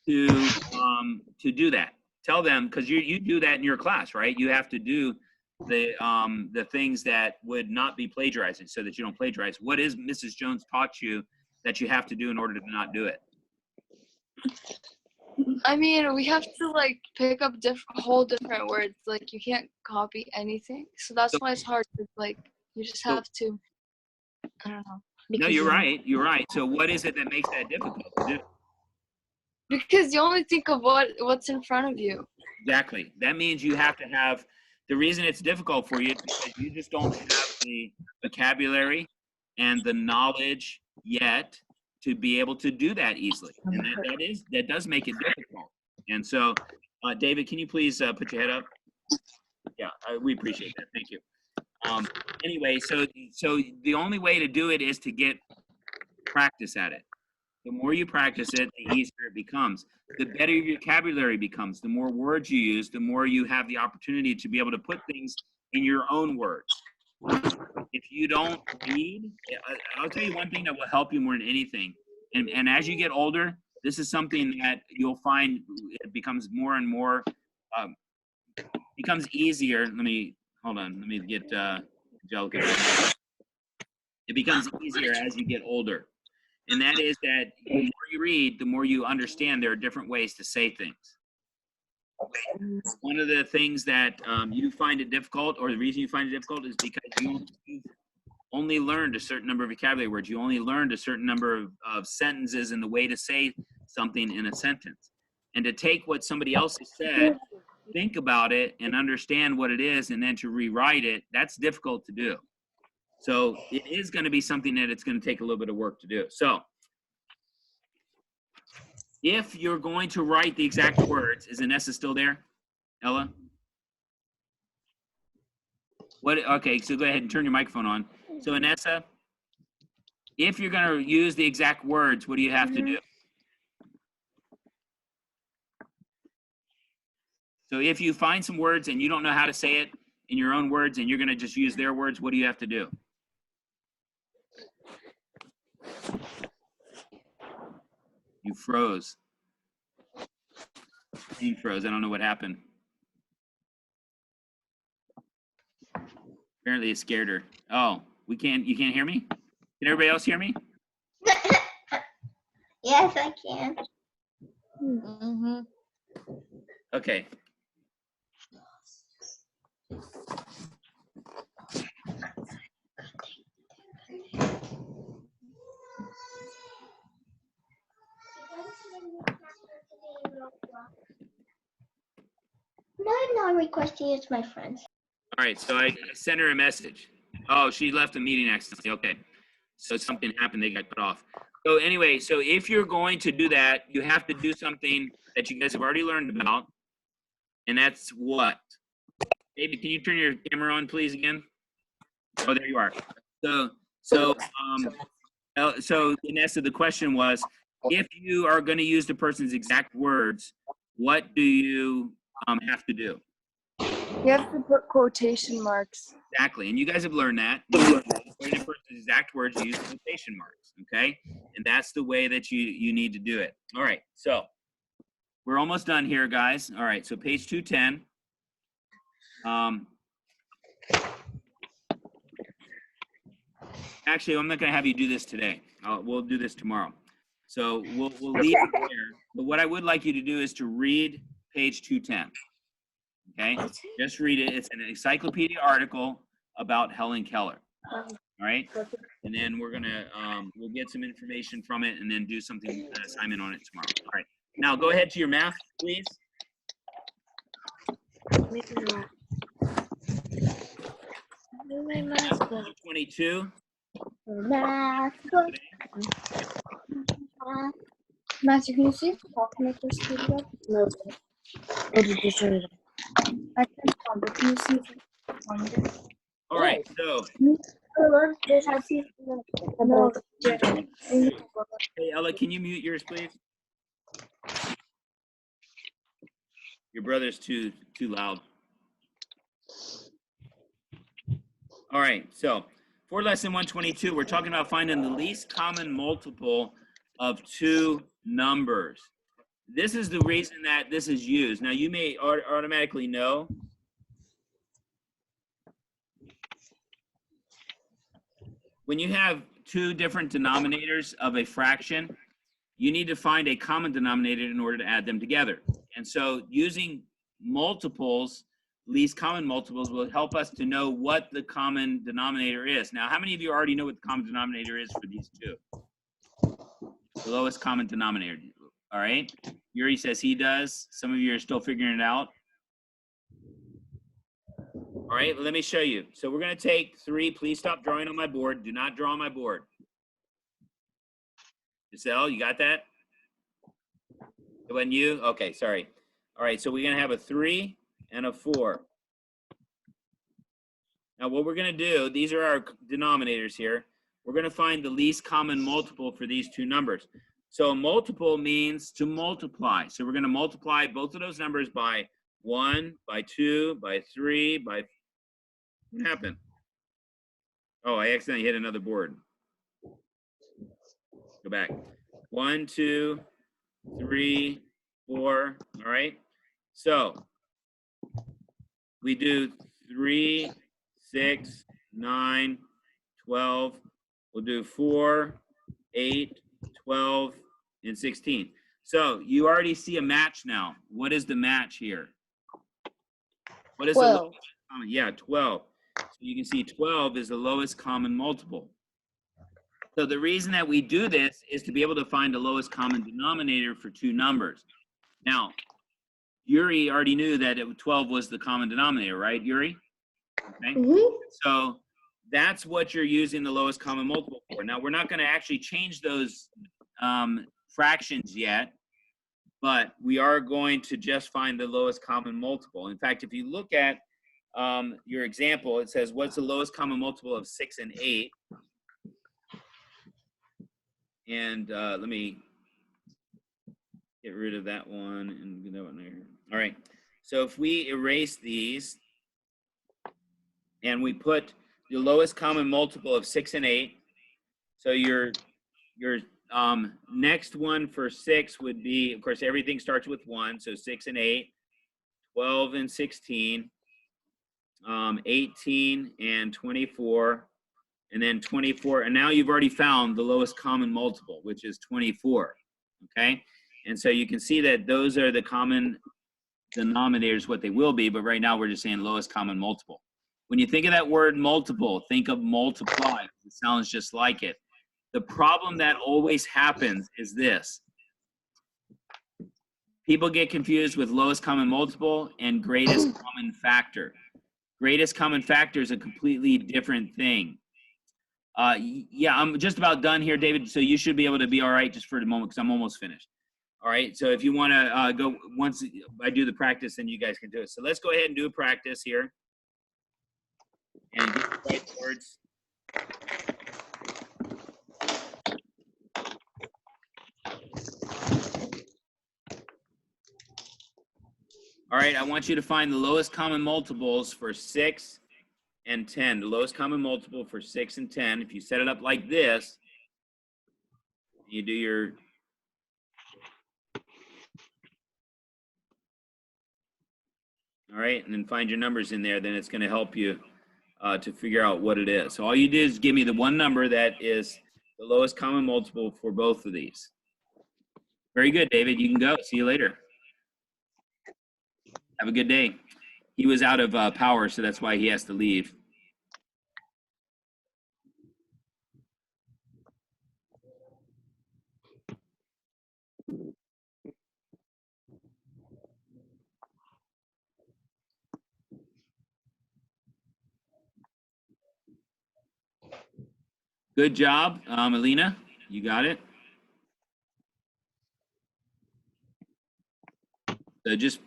to do that? Tell them, because you do that in your class, right? You have to do the things that would not be plagiarizing so that you don't plagiarize. What is Mrs. Jones taught you that you have to do in order to not do it? I mean, we have to like pick up whole different words. Like you can't copy anything, so that's why it's hard. Like you just have to. I don't know. No, you're right. You're right. So what is it that makes that difficult to do? Because you only think of what's in front of you. Exactly. That means you have to have, the reason it's difficult for you is because you just don't have the vocabulary and the knowledge yet to be able to do that easily. And that does make it difficult. And so, David, can you please put your head up? Yeah, we appreciate that. Thank you. Anyway, so the only way to do it is to get practice at it. The more you practice it, the easier it becomes. The better your vocabulary becomes. The more words you use, the more you have the opportunity to be able to put things in your own words. If you don't read, I'll tell you one thing that will help you more than anything. And as you get older, this is something that you'll find it becomes more and more, becomes easier. Hold on, let me get Angelica. It becomes easier as you get older. And that is that the more you read, the more you understand there are different ways to say things. One of the things that you find it difficult, or the reason you find it difficult, is because you've only learned a certain number of vocabulary words. You only learned a certain number of sentences and the way to say something in a sentence. And to take what somebody else has said, think about it, and understand what it is, and then to rewrite it, that's difficult to do. So it is going to be something that it's going to take a little bit of work to do. So if you're going to write the exact words, is Anessa still there? Ella? Okay, so go ahead and turn your microphone on. So Anessa, if you're going to use the exact words, what do you have to do? So if you find some words and you don't know how to say it in your own words and you're going to just use their words, what do you have to do? You froze. You froze. I don't know what happened. Apparently it scared her. Oh, you can't hear me? Can everybody else hear me? Yes, I can. Mm-hmm. Okay. No, I'm not requesting. It's my friends. All right, so I sent her a message. Oh, she left the meeting accidentally. Okay. So something happened, they got cut off. So anyway, so if you're going to do that, you have to do something that you guys have already learned about. And that's what? David, can you turn your camera on, please, again? Oh, there you are. So Vanessa, the question was, if you are going to use the person's exact words, what do you have to do? You have to put quotation marks. Exactly, and you guys have learned that. According to the person's exact words, you use quotation marks, okay? And that's the way that you need to do it. All right, so we're almost done here, guys. All right, so page 210. Actually, I'm not going to have you do this today. We'll do this tomorrow. So we'll leave it there. But what I would like you to do is to read page 210. Okay? Just read it. It's an encyclopedia article about Helen Keller. All right. And then we're gonna we'll get some information from it and then do something an assignment on it tomorrow. All right. Now go ahead to your math, please. 22. Master, can you see if Paul can make this video? No. What did you say? I can Paul, but can you see if Paul can do it? All right. So No. hey, Ella, can you mute yours, please? Your brother's too loud. All right, so for lesson 122, we're talking about finding the least common multiple of two numbers. This is the reason that this is used. Now, you may automatically know. When you have two different denominators of a fraction, you need to find a common denominator in order to add them together. And so using multiples, least common multiples, will help us to know what the common denominator is. Now, how many of you already know what the common denominator is for these two? The lowest common denominator. All right. Yuri says he does. Some of you are still figuring it out. All right, let me show you. So we're going to take 3. Please stop drawing on my board. Do not draw on my board. Giselle, you got that? It wasn't you? Okay, sorry. All right, so we're going to have a 3 and a 4. Now what we're going to do, these are our denominators here. We're going to find the least common multiple for these two numbers. So a multiple means to multiply. So we're going to multiply both of those numbers by 1, by 2, by 3, by... What happened? Oh, I accidentally hit another board. Go back. 1, 2, 3, 4. All right. So we do 3, 6, 9, 12. We'll do 4, 8, 12, and 16. So you already see a match now. What is the match here? What is 12. the lowest common? Yeah, 12. So you can see 12 is the lowest common multiple. So the reason that we do this is to be able to find the lowest common denominator for two numbers. Now, Yuri already knew that 12 was the common denominator, right, Yuri? Okay. Mm-hmm. So that's what you're using the lowest common multiple for. Now, we're not going to actually change those fractions yet, but we are going to just find the lowest common multiple. In fact, if you look at your example, it says, what's the lowest common multiple of 6 and 8? And let me get rid of that one and get that one there. All right. So if we erase these and we put the lowest common multiple of 6 and 8, so your next one for 6 would be, of course, everything starts with 1. So 6 and 8, 12 and 16, 18 and 24, and then 24. And now you've already found the lowest common multiple, which is 24. Okay. And so you can see that those are the common denominators, what they will be. But right now we're just saying lowest common multiple. When you think of that word multiple, think of multiply. It sounds just like it. The problem that always happens is this. People get confused with lowest common multiple and greatest common factor. Greatest common factor is a completely different thing. Yeah, I'm just about done here, David, so you should be able to be all right just for the moment because I'm almost finished. All right, so if you want to go, once I do the practice, then you guys can do it. So let's go ahead and do a practice here. And get the right words. All right, I want you to find the lowest common multiples for 6 and 10. The lowest common multiple for 6 and 10. If you set it up like this, you do your... All right, and then find your numbers in there, then it's going to help you to figure out what it is. So all you do is give me the one number that is the lowest common multiple for both of these. Very good, David. You can go. See you later. Have a good day. He was out of power, so that's why he has to leave. Good job, Alina. You got it. So just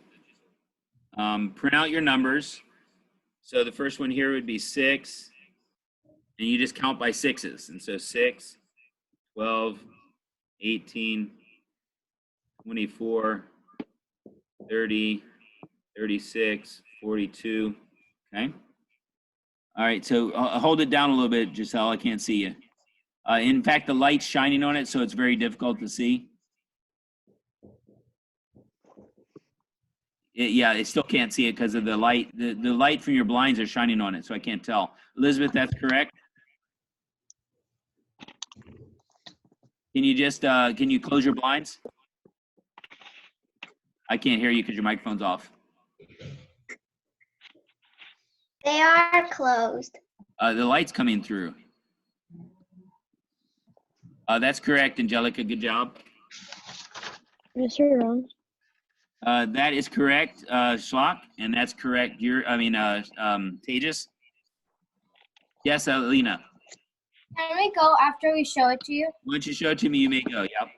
print out your numbers. So the first one here would be 6, and you just count by sixes. And so 6, 12, 18, 24, 30, 36, 42. Okay. All right. So hold it down a little bit, Giselle. I can't see you. In fact, the light's shining on it, so it's very difficult to see. Yeah, I still can't see it because of the light. The light from your blinds are shining on it, so I can't tell. Elizabeth, that's correct. Can you just, can you close your blinds? I can't hear you because your microphone's off. They are closed. The light's coming through. That's correct, Angelica. Good job. Yes, sir, Ron. That is correct, Schlock, and that's correct. Tejas. Yes, Alina. Can we go after we show it to you? Once you show it to me, you may go. Yep.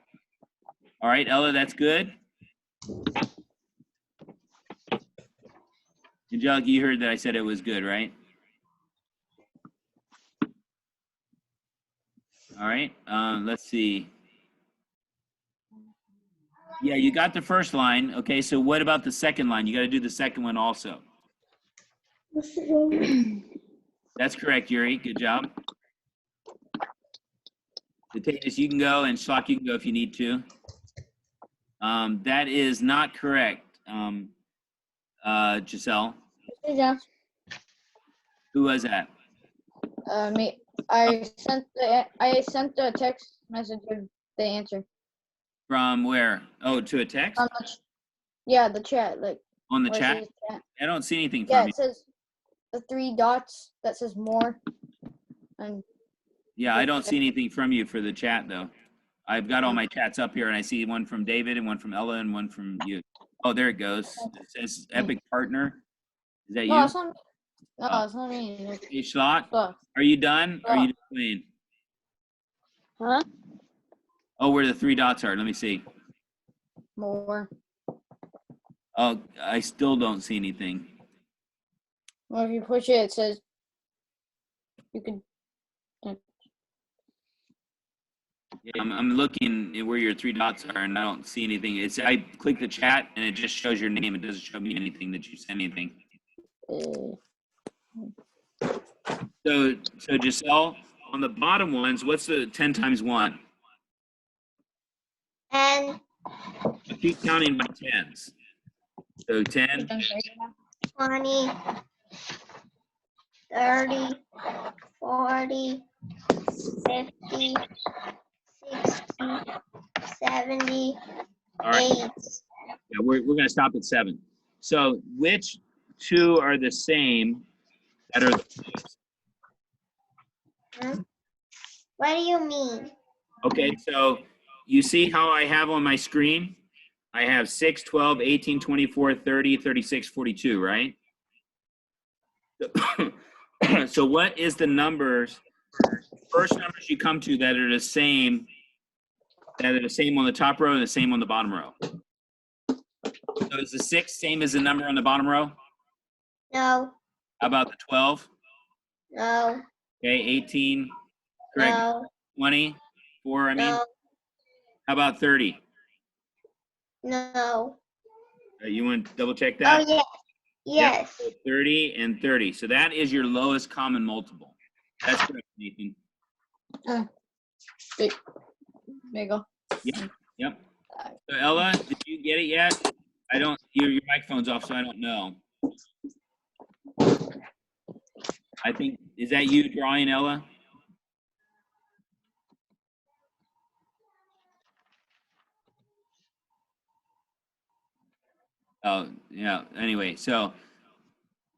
All right, Ella, that's good. Angelica, you heard that I said it was good, right? All right, let's see. Yeah, you got the first line. Okay, so what about the second line? You got to do the second one also. That's correct, Yuri. Good job. Tejas, you can go, and Schlock, you can go if you need to. That is not correct, Giselle. Yeah. Who was that? Me. I sent the text message with the answer. From where? Oh, to a text? Yeah, the chat. Like on the where it chat? says chat. I don't see anything Yeah, from you. it says the 3 dots that says more. And Yeah, I don't see anything from you for the chat, though. I've got all my chats up here, and I see one from David, and one from Ella, and one from you. Oh, there it goes. It says Epic Partner. Is that no, you? it's not. No, it's not me. Hey, Schlock, Fuck. are you done? Or are you just playing? Huh? Oh, where the 3 dots are. Let me see. More. Oh, I still don't see anything. Well, if you push it, it says you can. Yeah, I'm looking at where your 3 dots are, and I don't see anything. I click the chat, and it just shows your name. It doesn't show me anything that you sent anything. So Giselle, on the bottom ones, what's the 10 times 1? And Keep counting by 10s. So 10, 20, 30, 40, 50, 60, 70, all right. 8. Yeah, we're going to stop at 7. So which 2 are the same that are the closest? What do you mean? Okay, so you see how I have on my screen? I have 6, 12, 18, 24, 30, 36, 42, right? So what is the numbers, first numbers you come to that are the same on the top row and the same on the bottom row? So is the 6 same as the number on the bottom row? No. How about the 12? No. Okay, 18, correct. No. 24, I mean. No. How about 30? No. You want to double check that? Oh, yeah. Yes. Yep, 30 and 30. So that is your lowest common multiple. That's correct, Nathan. There you go. Yep. So Ella, did you get it yet? I don't. Your microphone's off, so I don't know. I think, is that you drawing, Ella? Oh, yeah. Anyway, so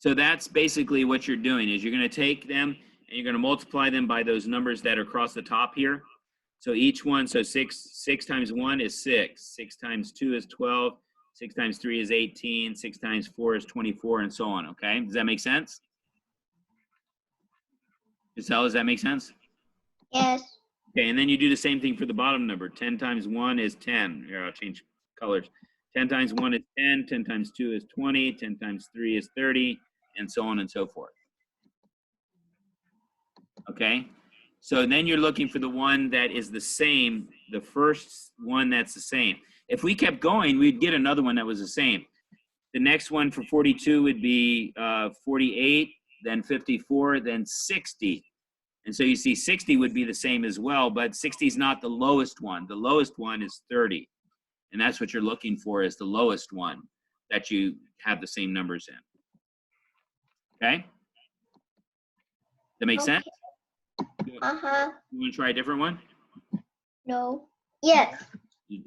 that's basically what you're doing is you're going to take them and you're going to multiply them by those numbers that are across the top here. So each one, so 6 times 1 is 6. 6 times 2 is 12. 6 times 3 is 18. 6 times 4 is 24, and so on. Okay, does that make sense? Giselle, does that make sense? Yes. Okay, and then you do the same thing for the bottom number. 10 times 1 is 10. Here, I'll change colors. 10 times 1 is 10. 10 times 2 is 20. 10 times 3 is 30, and so on and so forth. Okay? So then you're looking for the one that is the same, the first one that's the same. If we kept going, we'd get another one that was the same. The next one for 42 would be 48, then 54, then 60. And so you see 60 would be the same as well, but 60 is not the lowest one. The lowest one is 30. And that's what you're looking for, is the lowest one that you have the same numbers in. Okay? That makes sense? Uh-huh. You want to try a different one? No. Yes.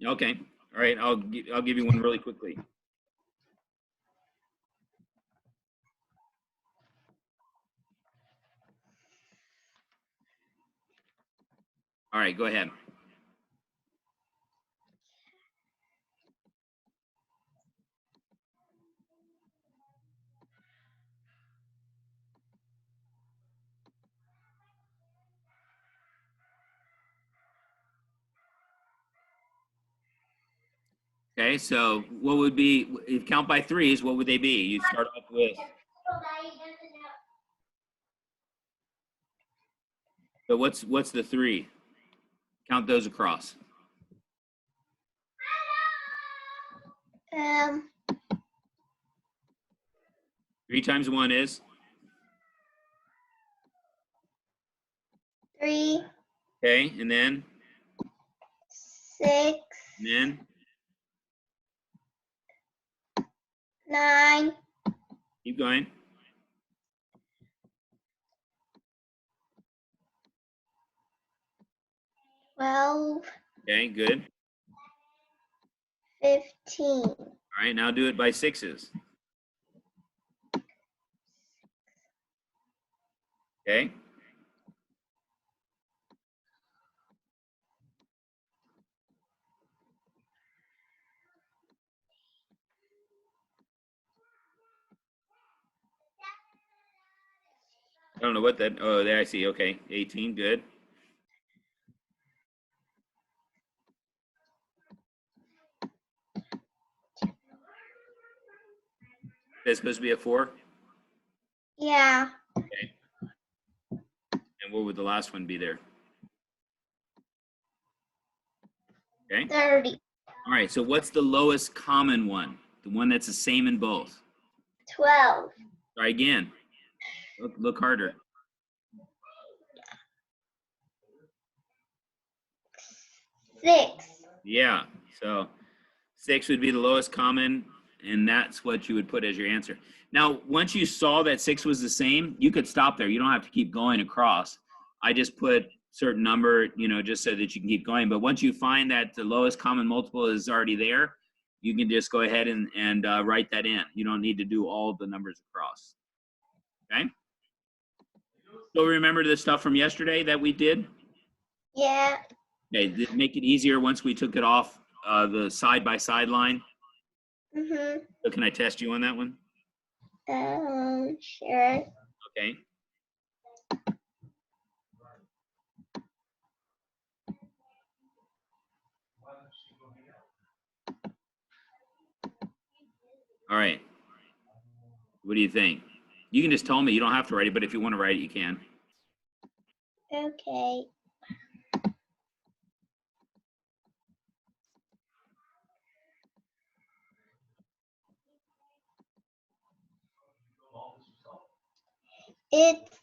Okay. All right. I'll give you one really quickly. All right. Go ahead. Okay. So what would be, if you count by threes, what would they be? You start off with. So what's the 3? Count those across. 3 times 1 is? 3, Okay. And then? 6, And then? 9, Keep going. 12, Okay. Good. 15. All right. Now do it by 6s. Okay. I don't know what that, oh, there I see. Okay. 18. Good. That's supposed to be a 4? Yeah. Okay. And what would the last one be there? Okay. 30. All right. So what's the lowest common one? The one that's the same in both? 12. Try again. Look harder. 6. Yeah. So 6 would be the lowest common, and that's what you would put as your answer. Now, once you saw that 6 was the same, you could stop there. You don't have to keep going across. I just put certain number, just so that you can keep going. But once you find that the lowest common multiple is already there, you can just go ahead and write that in. You don't need to do all the numbers across. Okay? So remember the stuff from yesterday that we did? Yeah. Okay, make it easier once we took it off the side-by-side line. Mm-hmm. So can I test you on that one? Sure. Okay. All right. What do you think? You can just tell me. You don't have to write it, but if you want to write it, you can. Okay. It's